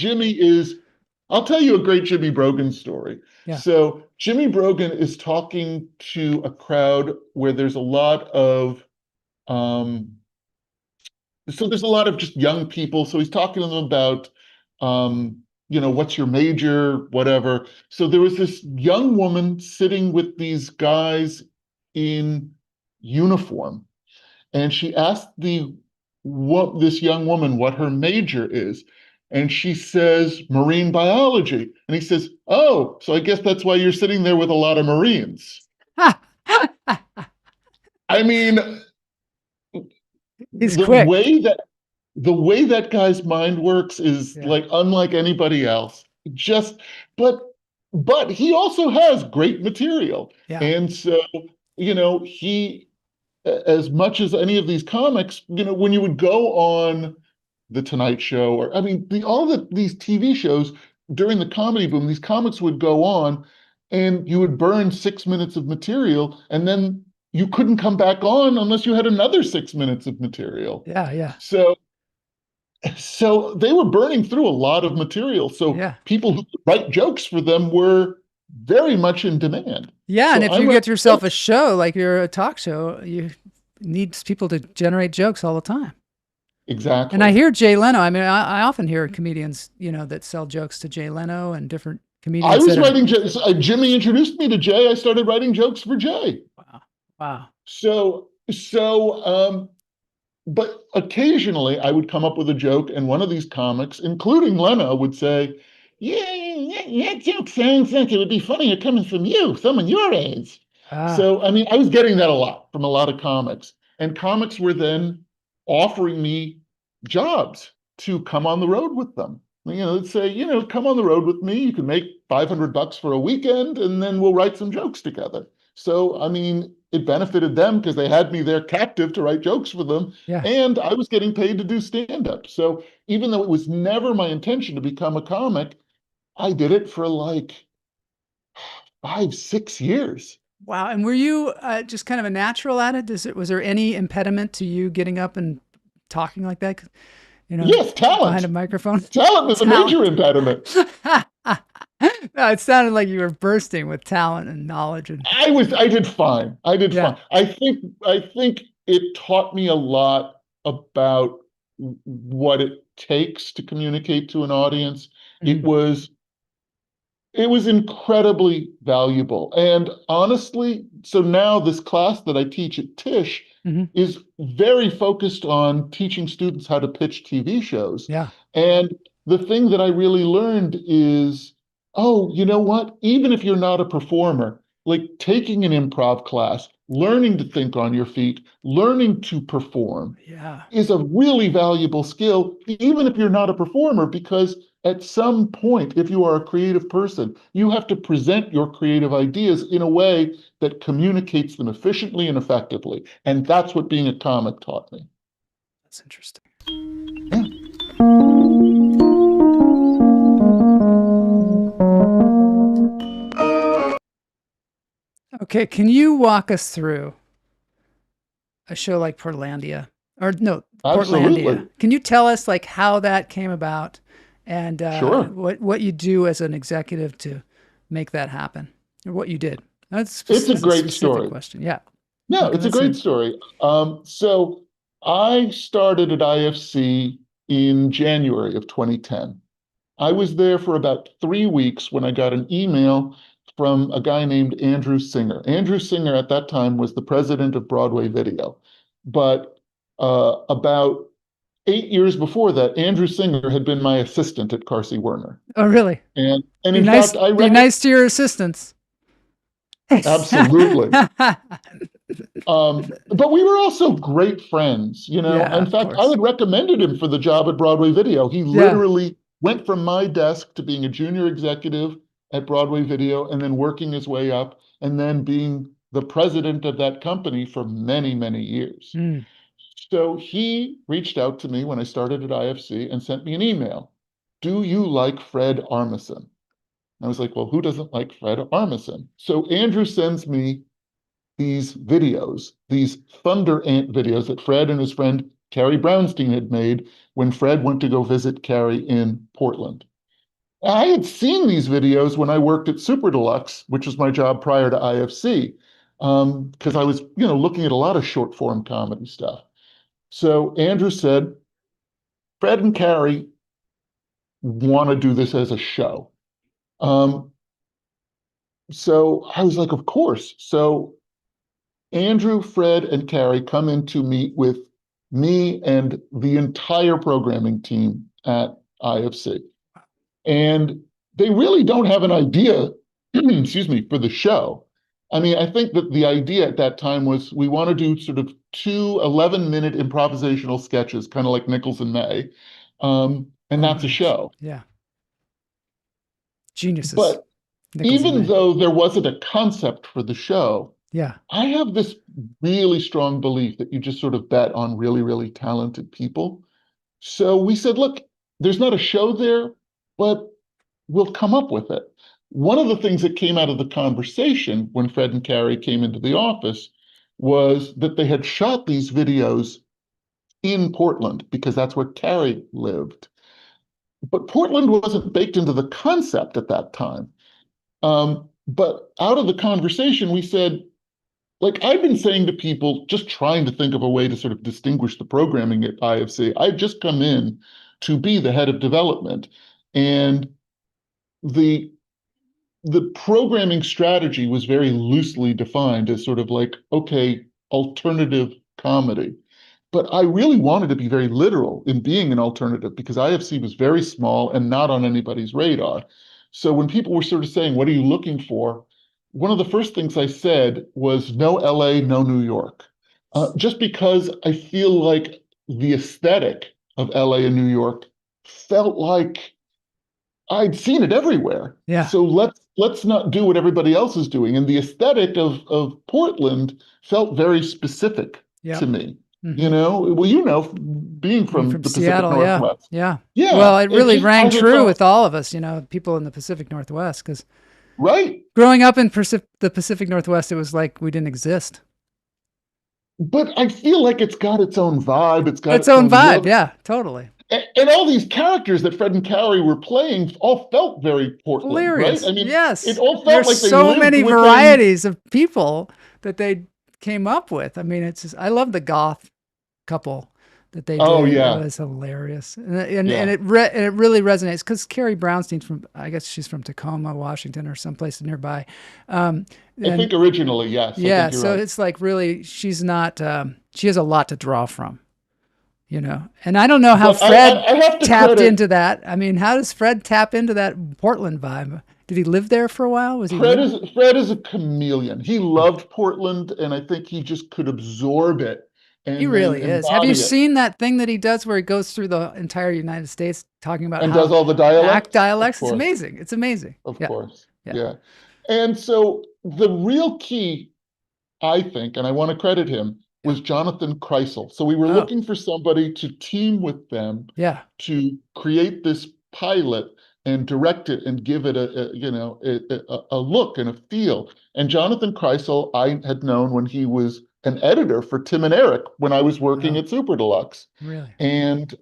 I'll tell you a great Jimmy Brogan story. yeah. So Jimmy Brogan is talking to a crowd where there's a lot of um, there's a lot of just young people. So he's talking to them about what's your major, whatever. So there was this young woman sitting with these guys in uniform, and she asked this young woman what her major is. And she says marine biology. And he says, oh, so I guess that's why you're sitting there with a lot of Marines. Ha! I mean, He's the quick. way that the way that guy's mind works is Yeah, like unlike anybody else. Just but but he also has great material. yeah, And so, he as much as any of these comics, when you would go on The Tonight Show, or I mean, these TV shows during the comedy boom, these comics would go on, and you would burn 6 minutes of material, and then you couldn't come back on unless you had another 6 minutes of material. yeah, yeah, So, so they were burning through a lot of material. So yeah. people who could write jokes for them were very much in demand. Yeah, and So if I you wrote get yourself a show, like you're a talk show, you need people to generate jokes all the time. And I exactly. hear Jay Leno. I mean, I often hear comedians, that sell jokes to Jay Leno and different Comedian I was Center. writing jokes. Jimmy introduced me to Jay. I started writing jokes for Jay. Wow. Wow. But occasionally I would come up with a joke, and one of these comics, including Leno, would say, yeah, that joke sounds like it would be funnier coming from you, someone your age. Ah, So, I mean, I was getting that a lot from a lot of comics. And comics were then offering me jobs to come on the road with them. They'd say, come on the road with me. You can make $500 for a weekend, and then we'll write some jokes together. So, I mean, it benefited them because they had me there captive to write jokes for them. yeah. And I was getting paid to do stand-up. So even though it was never my intention to become a comic, I did it for like 5, 6 years. Wow. And were you just kind of a natural at it? Was there any impediment to you getting up and talking like that? Yes, talent. Behind a microphone. Talent is a major impediment. No, it sounded like you were bursting with talent and knowledge. And I did fine. Fine. I think it taught me a lot about what it takes to communicate to an audience. Mhm. It was incredibly valuable. And honestly, so now this class that I teach at Tisch is very focused on teaching students how to pitch TV shows. Yeah. And the thing that I really learned is, oh, you know what? Even if you're not a performer, like taking an improv class, learning to think on your feet, learning to perform Yeah. is a really valuable skill, even if you're not a performer, because at some point, if you are a creative person, you have to present your creative ideas in a way that communicates them efficiently and effectively. And that's what being a comic taught me. That's interesting. Yeah. Okay, can you walk us through a show like Portlandia? Or no, Absolutely. Portlandia. Can you tell us like how that came about and Sure. what you do as an executive to make that happen? Or what you did? It's a great specific story. question. Yeah. No, Okay, it's a let's great see. story. So I started at IFC in January of 2010. I was there for about 3 weeks when I got an email from a guy named Andrew Singer. Andrew Singer at that time was the president of Broadway Video. But about 8 years before that, Andrew Singer had been my assistant at Carsey Werner. Oh, really? And Be in nice, fact, I be nice to your assistants. Absolutely. But we were also great friends, Yeah, In of fact, I course. had recommended him for the job at Broadway Video. He literally went from my desk to being a junior executive at Broadway Video and then working his way up and then being the president of that company for many, many years. Mm. So he reached out to me when I started at IFC and sent me an email. Do you like Fred Armisen? I was like, well, who doesn't like Fred Armisen? So Andrew sends me these videos, these Thunder Ant videos that Fred and his friend Carrie Brownstein had made when Fred went to go visit Carrie in Portland. I had seen these videos when I worked at Super Deluxe, which was my job prior to IFC, because I was, looking at a lot of short form comedy stuff. So Andrew said, Fred and Carrie want to do this as a show. So I was like, of course. So Andrew, Fred, and Carrie come in to meet with me and the entire programming team at IFC. And they really don't have an idea, excuse me, for the show. I mean, I think that the idea at that time was we want to do sort of 2 11-minute improvisational sketches, kind of like Nichols and May. And that's a show. Yeah. Geniuses. But Nichols and even May. though there wasn't a concept for the show, Yeah. I have this really strong belief that you just sort of bet on really, really talented people. So we said, look, there's not a show there, but we'll come up with it. One of the things that came out of the conversation when Fred and Carrie came into the office was that they had shot these videos in Portland because that's where Carrie lived. But Portland wasn't baked into the concept at that time. But out of the conversation, we said, like I've been saying to people, just trying to think of a way to sort of distinguish the programming at IFC. I've just come in to be the head of development. And the the programming strategy was very loosely defined as sort of like, okay, alternative comedy. But I really wanted to be very literal in being an alternative because IFC was very small and not on anybody's radar. So when people were sort of saying, what are you looking for? One of the first things I said was no LA, no New York. Just because I feel like the aesthetic of LA and New York felt like I'd seen it everywhere. Yeah. So let's not do what everybody else is doing. And the aesthetic of Portland felt very specific Yeah. to me. Mm-hmm. You know, well, you know, being from the Seattle, Pacific Northwest. Yeah. Yeah. Well, it really rang true felt, with all of us, you know, people in the Pacific Northwest, because right. growing up in the Pacific Northwest, it was like we didn't exist. But I feel like it's got its own vibe. It's got Its own vibe. look. Yeah, totally. And all these characters that Fred and Carrie were playing all felt very Portland, Hilarious. right? I mean, yes. it all felt There's like they so lived many within... varieties of people that they came up with. I mean, it's just, I love the goth couple that they did. Oh, yeah. It was hilarious. And it really resonates because Carrie Brownstein's from, I guess she's from Tacoma, Washington, or someplace nearby. I think originally, yes. Yeah, so right. it's like really, she's not, she has a lot to draw from, you know. And I don't know how Fred tapped into that. I mean, how does Fred tap into that Portland vibe? Did he live there for a while? Was he? Fred is a chameleon. He loved Portland, and I think he just could absorb it. He really is. Have you seen that thing that he does where he goes through the entire United States talking about and how does all the dialects? Dialects. It's amazing. It's amazing. Of course. Yeah. And so the real key, I think, and I want to credit him, was Jonathan Kreisel. So we were looking for somebody to team with them to create this pilot and direct it and give it a look and a feel. And Jonathan Kreisel, I had known when he was an editor for Tim and Eric when I was working at Super Deluxe. Really? And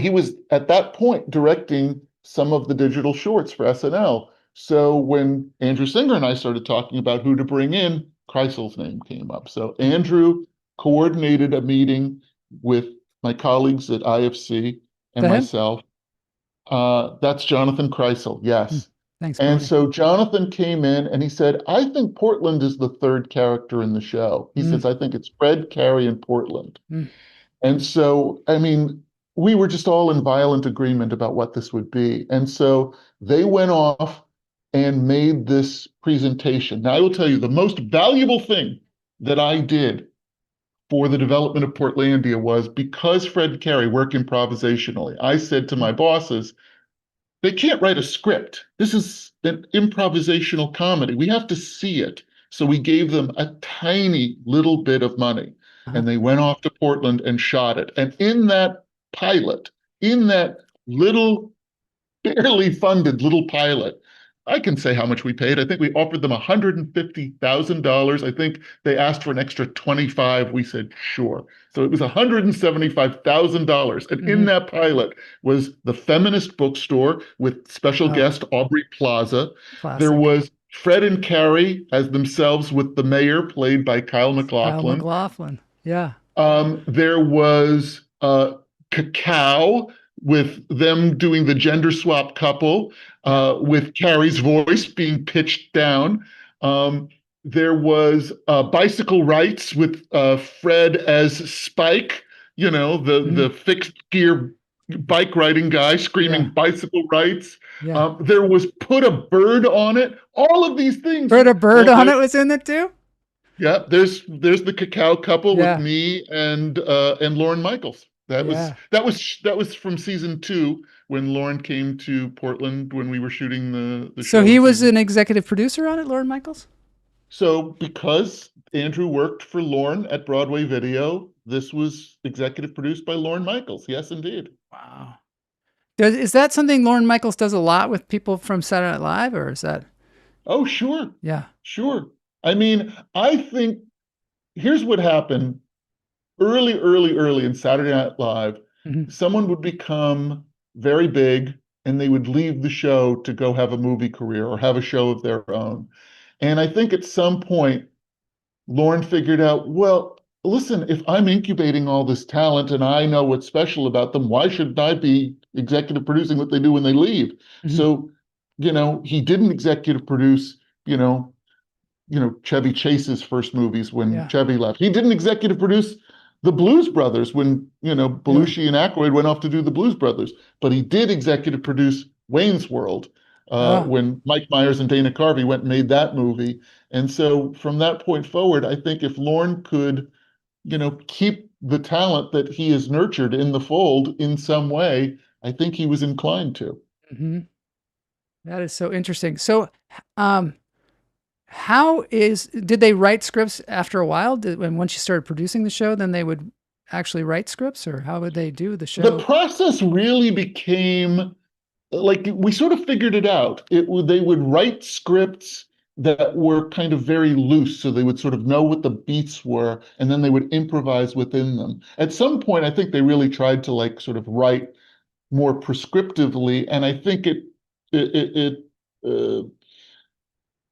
he was at that point directing some of the digital shorts for SNL. So when Andrew Singer and I started talking about who to bring in, Kreisel's name came up. So Andrew coordinated a meeting with my colleagues at IFC and myself. That's Jonathan Kreisel, yes. Thanks, and Bodie. so Jonathan came in and he said, I think Portland is the third character in the show. He says, I think it's Fred, Carrie, and Portland. And so, I mean, we were just all in violent agreement about what this would be. And so they went off and made this presentation. Now, I will tell you, the most valuable thing that I did for the development of Portlandia was because Fred and Carrie work improvisationally. I said to my bosses, they can't write a script. This is an improvisational comedy. We have to see it. So we gave them a tiny little bit of money, and they went off to Portland and shot it. And in that pilot, in that little, barely funded little pilot, I can say how much we paid. I think we offered them $150,000. I think they asked for an extra 25. We said, sure. So it was $175,000. And in that pilot was the Feminist Bookstore with special guest Aubrey Plaza. Classic. There was Fred and Carrie as themselves with the mayor, played by Kyle MacLachlan. Kyle MacLachlan, yeah. There was Cacao, with them doing the gender swap couple, with Carrie's voice being pitched down. There was Bicycle Rights with Fred as Spike, you know, the fixed gear bike riding guy screaming bicycle rights. There was Put a Bird on It. All of these things. Put a Bird on It was in it too? Yeah, there's the Cacao couple with me and Lorne Michaels. That was from season 2 when Lorne came to Portland when we were shooting the show. So he was an executive producer on it, Lorne Michaels? So because Andrew worked for Lorne at Broadway Video, this was executive produced by Lorne Michaels. Yes, indeed. Wow. Is that something Lorne Michaels does a lot with people from Saturday Night Live, or is that? Oh, sure. Yeah. Sure. I mean, I think here's what happened. Early in Saturday Night Live, someone would become very big and they would leave the show to go have a movie career or have a show of their own. And I think at some point, Lorne figured out, well, listen, if I'm incubating all this talent and I know what's special about them, why shouldn't I be executive producing what they do when they leave? So he didn't executive produce, you know, Chevy Chase's first movies when Yeah. Chevy left. He didn't executive produce the Blues Brothers when, Belushi and Aykroyd went off to do the Blues Brothers. But he did executive produce Wayne's World Ah, when Mike Myers and Dana Carvey went and made that movie. And so from that point forward, I think if Lorne could, keep the talent that he has nurtured in the fold in some way, I think he was inclined to. hmm that is so interesting. So, um, did they write scripts after a while? When once you started producing the show, then they would actually write scripts, or how would they do the The show? process really became like we sort of figured it out. They would write scripts that were kind of very loose, so they would sort of know what the beats were, and then they would improvise within them. At some point, I think they really tried to like sort of write more prescriptively, and I think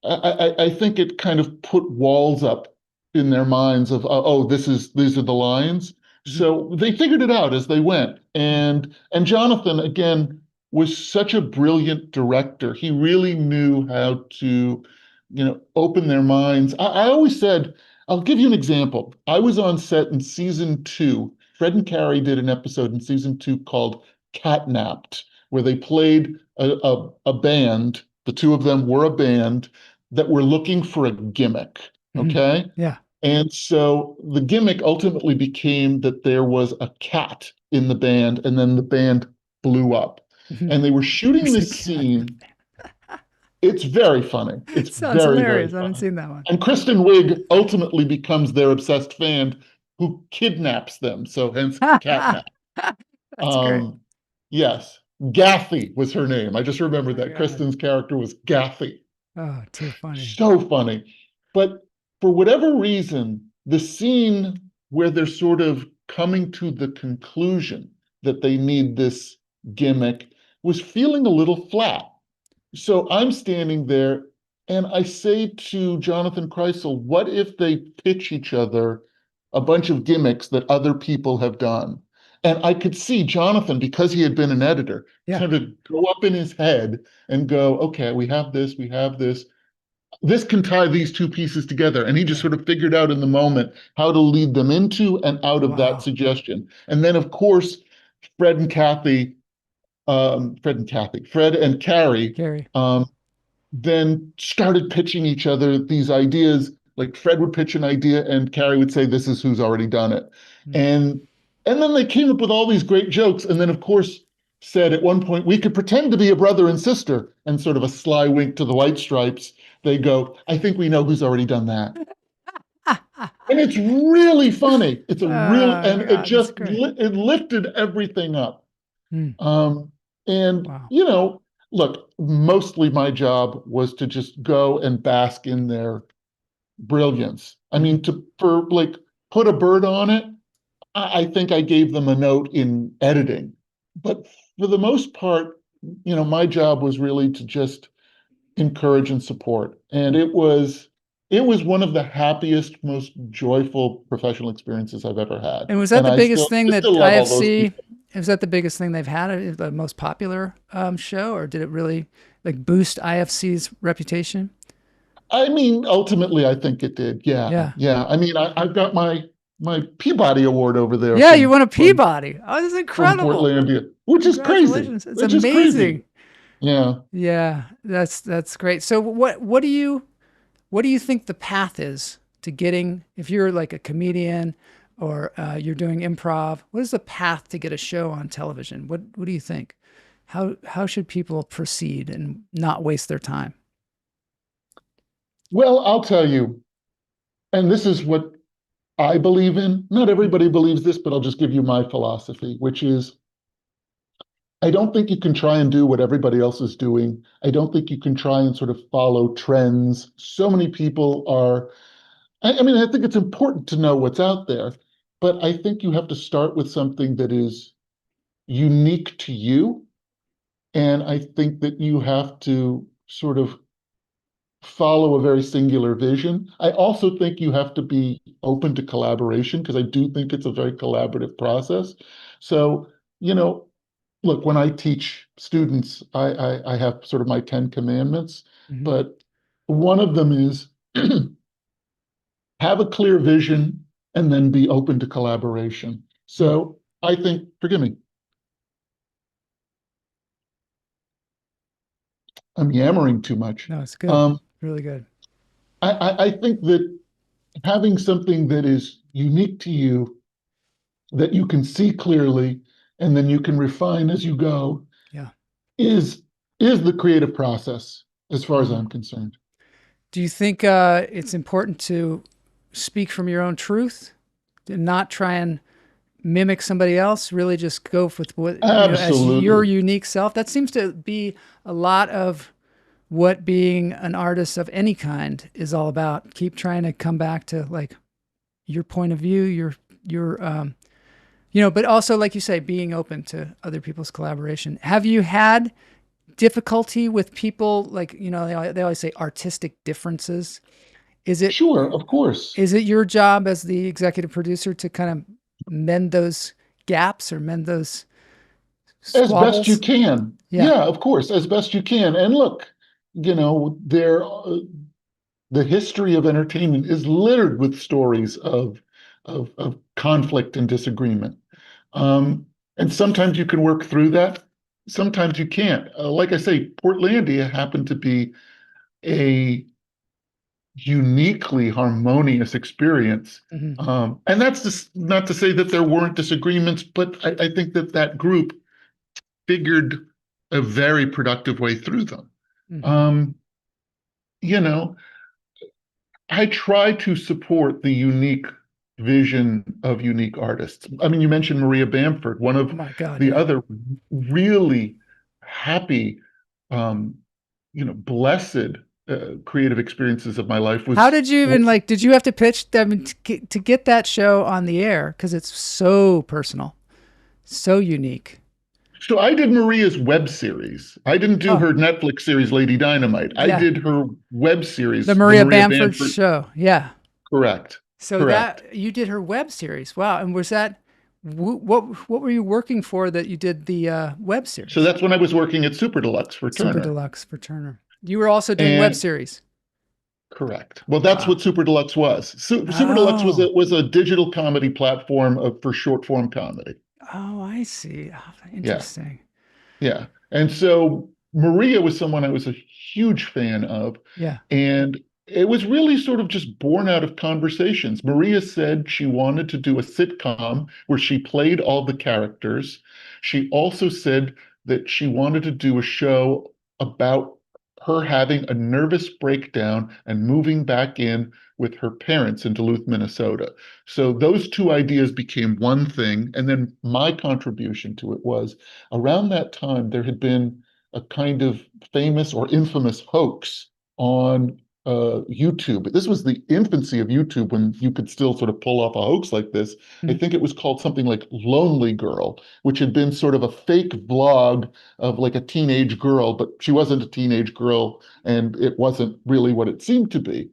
I think it kind of put walls up in their minds of, oh, these are the lines. Mhm. So they figured it out as they went. And Jonathan, again, was such a brilliant director. He really knew how to, open their minds. I always said, I'll give you an example. I was on set in season 2. Fred and Carrie did an episode in season 2 called Catnapped, where they played a band. The two of them were a band that were looking for a gimmick. Mhm. Okay. Yeah. And so the gimmick ultimately became that there was a cat in the band, and then the band blew up. Mhm. And they were shooting There's a this cat. scene. It's very funny. It's Sounds very, very hilarious. I haven't funny. seen that one. And Kristen Wiig ultimately becomes their obsessed fan who kidnaps them. So hence catnap. That's great. Um, yes, Gathy was her name. I just remember Oh my that God. Kristen's character was Gathy. Oh, too funny. So funny. But for whatever reason, the scene where they're sort of coming to the conclusion that they need this gimmick was feeling a little flat. So I'm standing there and I say to Jonathan Kreisel, what if they pitch each other a bunch of gimmicks that other people have done? And I could see Jonathan, because he had been an editor, Yeah. kind of go up in his head and go, okay, we have this, we have this. This can tie these two pieces together. And he just Yeah. sort of figured out in the moment how to lead them into and out of that Wow. suggestion. And then, of course, Fred and Kathy, Fred and Carrie Gary. then started pitching each other these ideas. Like Fred would pitch an idea and Carrie would say, this is who's already done it. Mm. And then they came up with all these great jokes. And then, of course, said at one point, we could pretend to be a brother and sister, and sort of a sly wink to the White Stripes. They go, I think we know who's already done that. And it's really funny. It's a real, Oh and it God, that's just, great. it lifted everything up. Mm. And, Wow. look, mostly my job was to just go and bask in their brilliance. I mean, for like put a bird on it, I think I gave them a note in editing. But for the most part, my job was really to just encourage and support. And it was one of the happiest, most joyful professional experiences I've ever had. And was that And the I biggest still, thing I that still love all those IFC, people. is that the biggest thing they've had, the most popular show, or did it really like boost IFC's reputation? I mean, ultimately, I think it did. Yeah, Yeah. yeah. I mean, I've got my Peabody Award over there Yeah, you from won a from Peabody. Oh, this is from incredible. Portlandia, which is crazy. Congratulations. It's Which is crazy. amazing. Yeah. Yeah, that's great. So what do you think the path is to getting, if you're like a comedian or you're doing improv, what is the path to get a show on television? What do you think? How should people proceed and not waste their time? Well, I'll tell you, and this is what I believe in. Not everybody believes this, but I'll just give you my philosophy, which is I don't think you can try and do what everybody else is doing. I don't think you can try and sort of follow trends. So many people are, I mean, I think it's important to know what's out there, but I think you have to start with something that is unique to you. And I think that you have to sort of follow a very singular vision. I also think you have to be open to collaboration because I do think it's a very collaborative process. So, you know, look, when I teach students, I have sort of my 10 commandments, Mhm. but one of them is have a clear vision and then be open to collaboration. So I think, forgive me, I'm yammering too much. No, it's good. Really good. I think that having something that is unique to you, that you can see clearly, and then you can refine as you go, Yeah. is the creative process, as far as I'm concerned. Do you think it's important to speak from your own truth, to not try and mimic somebody else? Really, just go with what as your Absolutely. unique self. That seems to be a lot of what being an artist of any kind is all about. Keep trying to come back to like your point of view, your but also like you say, being open to other people's collaboration. Have you had difficulty with people like they always say artistic differences? Is it Sure, of course. is it your job as the executive producer to kind of mend those gaps or mend those As best you squabbles? can. Yeah. Yeah, of course, as best you can. And look, there the history of entertainment is littered with stories of conflict and disagreement. And sometimes you can work through that. Sometimes you can't. Like I say, Portlandia happened to be a uniquely harmonious experience. Mhm. And that's just not to say that there weren't disagreements, but I think that that group figured a very productive way through them. Mhm. Um, you know, I try to support the unique vision of unique artists. I mean, you mentioned Maria Bamford, one Oh of my God. the Yeah. other really happy, um, blessed creative experiences of my life How was. did you even like, did you have to pitch them to get that show on the air? Cause it's so personal, so unique. So I did Maria's web series. I didn't do Oh her Netflix series, Lady Dynamite. I yeah. did her web The series, the Maria Maria Bamford Bamford. show. Yeah. Correct. So Correct. that you did her web series. Wow. And was that, what were you working for that you did the web So series? that's when I was working at Super Deluxe for Super Turner. Deluxe for Turner. You were also doing web And series. correct. Well, that's Wow. what Super Deluxe was. Super Deluxe was Oh, a digital comedy platform for short form comedy. oh, I see. Oh, Yeah. interesting. Yeah. And so Maria was someone I was a huge fan of. Yeah. And it was really sort of just born out of conversations. Maria said she wanted to do a sitcom where she played all the characters. She also said that she wanted to do a show about her having a nervous breakdown and moving back in with her parents in Duluth, Minnesota. So those two ideas became one thing. And then my contribution to it was around that time, there had been a kind of famous or infamous hoax on YouTube. This was the infancy of YouTube when you could still sort of pull off a hoax like this. I Mhm. think it was called something like Lonely Girl, which had been sort of a fake vlog of like a teenage girl, but she wasn't a teenage girl and it wasn't really what it seemed to be.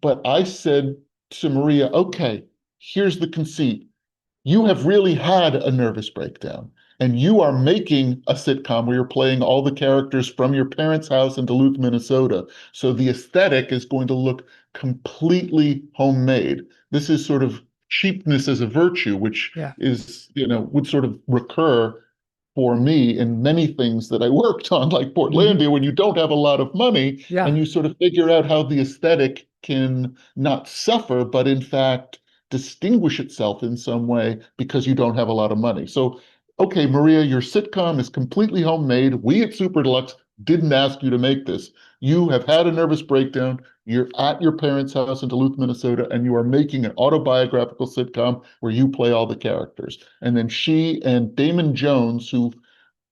But I said to Maria, okay, here's the conceit. You have really had a nervous breakdown and you are making a sitcom where you're playing all the characters from your parents' house in Duluth, Minnesota. So the aesthetic is going to look completely homemade. This is sort of cheapness as a virtue, which Yeah. is, would sort of recur for me in many things that I worked on, like Mhm. Portlandia, when you don't have a lot of money Yeah. and you sort of figure out how the aesthetic can not suffer, but in fact distinguish itself in some way because you don't have a lot of money. So, okay, Maria, your sitcom is completely homemade. We at Super Deluxe didn't ask you to make this. You have had a nervous breakdown. You're at your parents' house in Duluth, Minnesota, and you are making an autobiographical sitcom where you play all the characters. And then she and Damon Jones, who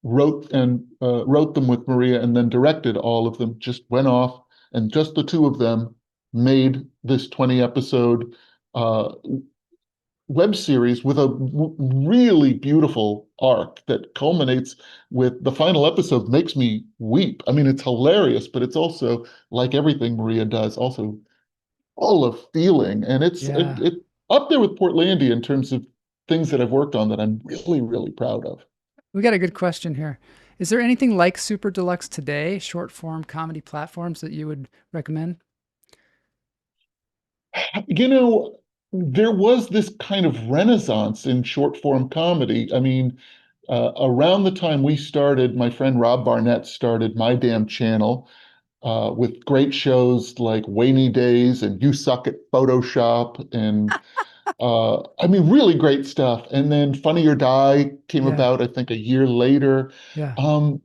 wrote them with Maria and then directed all of them, just went off, and just the two of them made this 20 episode uh, web series with a really beautiful arc that culminates with the final episode makes me weep. I mean, it's hilarious, but it's also like everything Maria does, also full of feeling, and Yeah. it up there with Portlandia in terms of things that I've worked on that I'm really, really proud of. We got a good question here. Is there anything like Super Deluxe today, short form comedy platforms that you would recommend? You know, there was this kind of renaissance in short form comedy. I mean, around the time we started, my friend Rob Barnett started My Damn Channel with great shows like Rainy Days and You Suck at Photoshop and I mean, really great stuff. And then Funny or Die came Yeah. about, I think, a year later. Yeah. And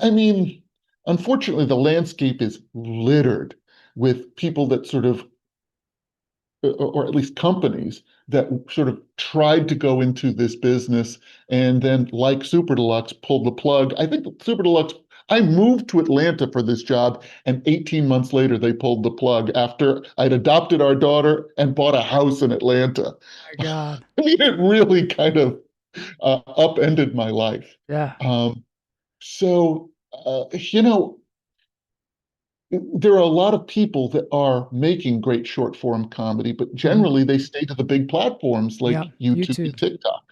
I mean, unfortunately, the landscape is littered with people that sort of, or at least companies that sort of tried to go into this business and then, like Super Deluxe, pulled the plug. I think Super Deluxe, I moved to Atlanta for this job, and 18 months later, they pulled the plug after I'd adopted our daughter and bought a house in Atlanta. My God. I mean, it really kind of upended my life. Yeah. So, you know, there are a lot of people that are making great short form comedy, but generally they stay to the big platforms like Yeah. YouTube and YouTube. TikTok.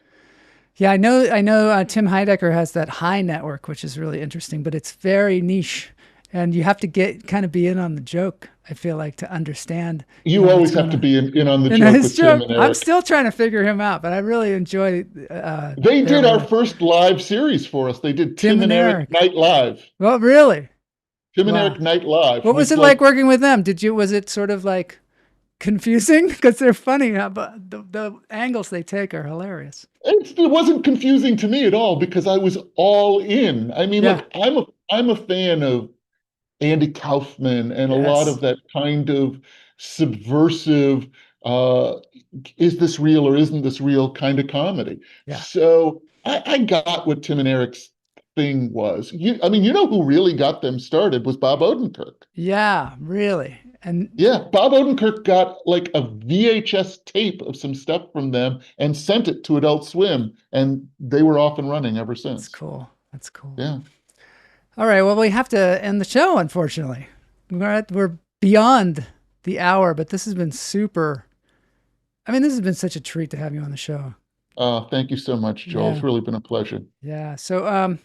Yeah, I know Tim Heidecker has that High Network, which is really interesting, but it's very niche. And you have to kind of be in on the joke, I feel like, to understand. You what's always have going to on. be in on the And joke his with joke, Tim and I'm Eric. still trying to figure him out, but I really enjoy They their did our work. first live series for us. They did Tim Tim and and Eric Eric. Night Live. Well, really? Tim and Wow. Eric Night Live What was with it like working with them? Was it sort of like confusing? Because they're funny, but the angles they take are hilarious. it wasn't confusing to me at all because I was all in. I mean, Yeah. look, I'm a fan of Andy Kaufman and a lot Yes. of that kind of subversive, uh, is this real or isn't this real kind of comedy. Yeah. So I got what Tim and Eric's thing was. I mean, you know who really got them started was Bob Odenkirk. Yeah, really. And Yeah, Bob Odenkirk got like a VHS tape of some stuff from them and sent it to Adult Swim, and they were off and running ever that's since. cool. That's cool. Yeah. All right. Well, we have to end the show, unfortunately. We're beyond the hour, but this has been super. I mean, this has been such a treat to have you on the show. Thank you so much, Joel. Yeah. It's really been a pleasure. Yeah. So,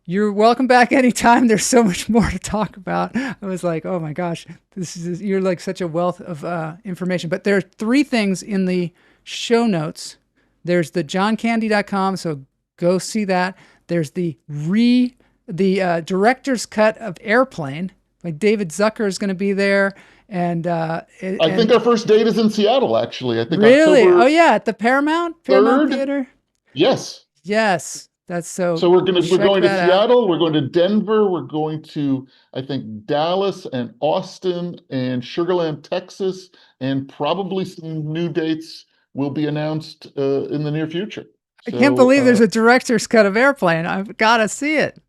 you're welcome back anytime. There's so much more to talk about. I was like, oh my gosh, you're like such a wealth of information. But there are 3 things in the show notes. There's the johncandy.com, so go see that. There's the director's cut of Airplane. Like David Zucker is going to be there. And I think our first date is in Seattle, actually. I think really? October Oh yeah, at the Paramount 3rd? Theater. Yes. Yes, that's so. So we're going check to that out. Seattle, we're going to Denver, we're going to, I think, Dallas and Austin and Sugar Land, Texas, and probably some new dates will be announced in the near future. I can't So, believe there's a director's cut of Airplane. I've got to see it.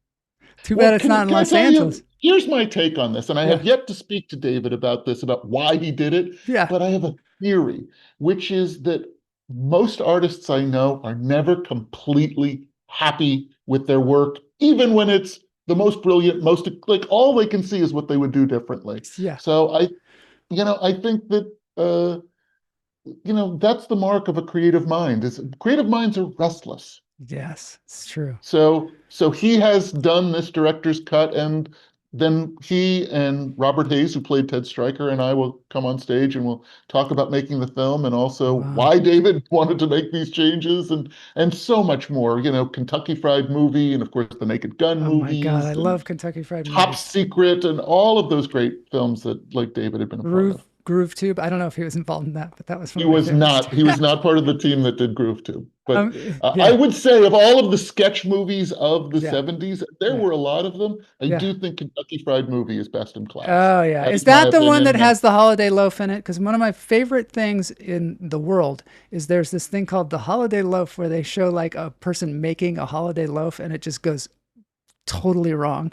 Too bad it's not in Los Angeles. Here's my take on this, and I Yeah. have yet to speak to David about this, about why he did it, Yeah. but I have a theory, which is that most artists I know are never completely happy with their work, even when it's the most brilliant, most like all they can see is what they would do differently. Yeah. So I think that that's the mark of a creative mind. Is creative minds are restless. Yes, it's true. So he has done this director's cut, and then he and Robert Hayes, who played Ted Stryker, and I will come on stage and we'll talk about making the film and also why David wanted to make these changes and so much more. You know, Kentucky Fried Movie, and of course the Naked Gun movies. Oh my God, I love Kentucky Fried Top movies. Secret, and all of those great films that like David had been a part of. Groove Tube. I don't know if he was involved in that, but that was. He was not. He was not part of the team that did Groove Tube. But yeah. I would say of all of the sketch movies of the Yeah. 70s, there were a lot of them. I do think Kentucky Fried Movie is best in class. Oh yeah, That's is that my the one that opinion. has the holiday loaf in it? Because one of my favorite things in the world is there's this thing called the holiday loaf where they show like a person making a holiday loaf and it just goes totally wrong.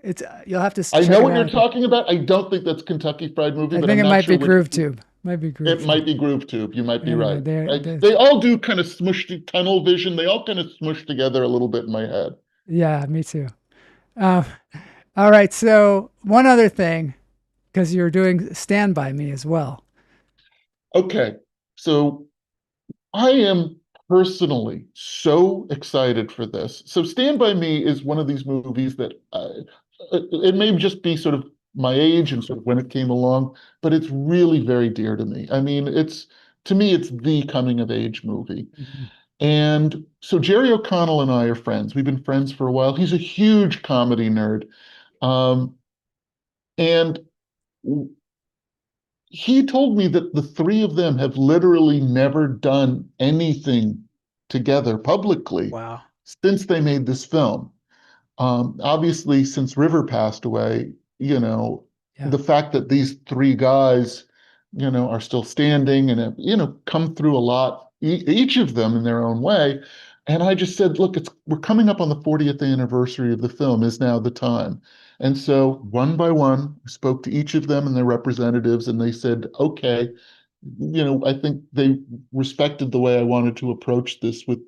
It's you'll have to. I check know it what you're out. talking about. I don't think that's Kentucky Fried Movie, I but think I'm it not might sure be which- Groove Tube. Might be Groove It Tube. might be Groove Tube. You might be Anyway, right. they're- They all do kind of smush tunnel vision. They all kind of smush together a little bit in my head. Yeah, me too. All right. So one other thing, because you're doing Stand By Me as well. Okay, so I am personally so excited for this. So Stand By Me is one of these movies that it may just be sort of my age and sort of when it came along, but it's really very dear to me. I mean, to me, it's the coming of age movie. Mhm. And so Jerry O'Connell and I are friends. We've been friends for a while. He's a huge comedy nerd. And he told me that the three of them have literally never done anything together publicly Wow. since they made this film. Obviously, since River passed away, Yeah. the fact that these three guys, are still standing and have, come through a lot, each of them in their own way. And I just said, look, we're coming up on the 40th anniversary of the film. Is now the time? And so one by one, I spoke to each of them and their representatives, and they said, okay, I think they respected the way I wanted to approach this with,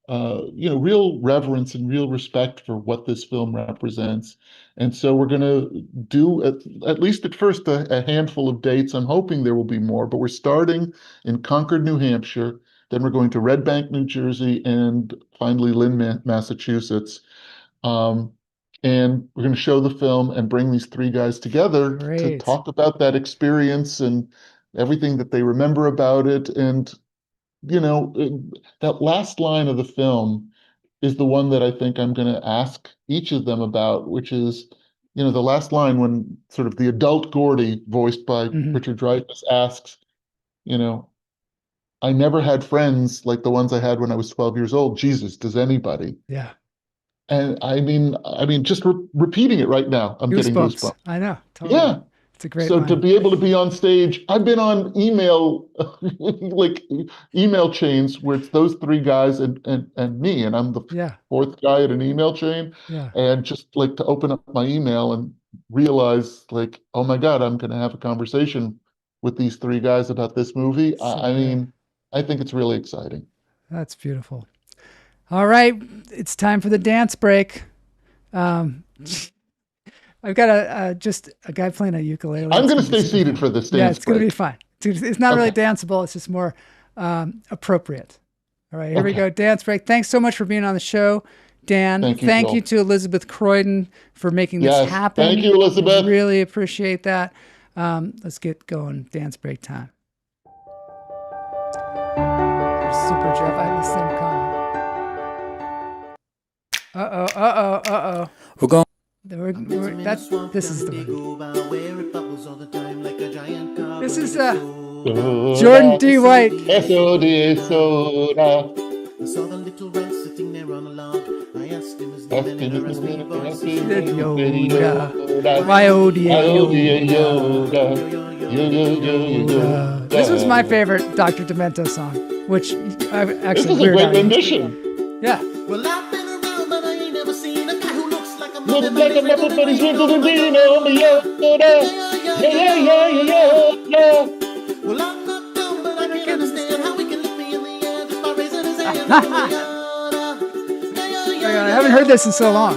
real reverence and real respect for what this film represents. And so we're going to do, at least at first, a handful of dates. I'm hoping there will be more, but we're starting in Concord, New Hampshire. Then we're going to Red Bank, New Jersey, and finally Lynn, Massachusetts. And we're going to show the film and bring these three guys together to Great. talk about that experience and everything that they remember about it. And, that last line of the film is the one that I think I'm going to ask each of them about, which is, the last line when sort of the adult Gordy, voiced by Mhm. Richard Dreyfuss, asks, I never had friends like the ones I had when I was 12 years old. Jesus, does anybody? Yeah. And I mean, just repeating it right now, I'm getting goosebumps. I know. Totally. Yeah. It's a great So line. to be able to be on stage, I've been on email, like email chains where it's those three guys and me, and I'm the Yeah. fourth guy at an email chain. Yeah. And just like to open up my email and realize like, oh my God, I'm going to have a conversation with these three guys about this movie. So I good. mean, I think it's really exciting. That's beautiful. All right. It's time for the dance break. I've got just a guy playing a ukulele. I'm It's going to gonna be stay super seated fun. for this Yeah, dance it's going to be break. fun. It's not really Okay. danceable. It's just more appropriate. All right, here we Okay. go. Dance break. Thanks so much for being on the show, Dan. Thank you, Thank Joel. you to Elizabeth Croydon for making this Yes, happen. thank you, Elizabeth. Really appreciate that. Let's get going. Dance break time. Super Jeff. I have the same comment. Uh-oh. We're going. This is the one. This is Jordan D. White. S-O-D-A soda. I saw the little rat sitting there on a log. I asked him, is Ask there him any if he's raspberry been voice? Yoda. Y-O-D-A. Yoda. This was my favorite Dr. Demento song, which I've This actually is a Weird great Al. rendition. Yeah. Well, I've been around, but I ain't never seen a guy who looks like a Looks like a muppet, but he's wrinkled and bean on the Yoda. Yeah. Well, I'm not dumb, but I can't understand how he can lift me in the air just by raising his hand. I haven't heard this in so long.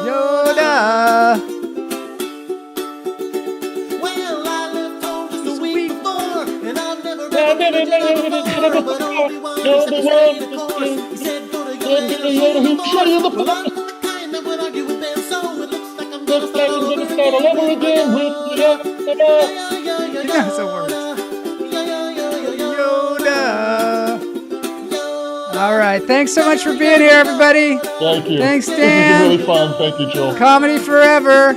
Yoda. Well, I left home just a week before, and I've never read a Jedi before, but Obi-Wan just had to say the chorus. He said, go to Yoda, who'll show you the force. Well, I'm not the kind that would argue with them, so it looks like I'm gonna start all over again with Yoda. Yeah, so works. Yoda. All right. Thanks so much for being here, everybody. Thank you. Thanks, This Dan. is really fun. Thank you, Joel. Comedy forever.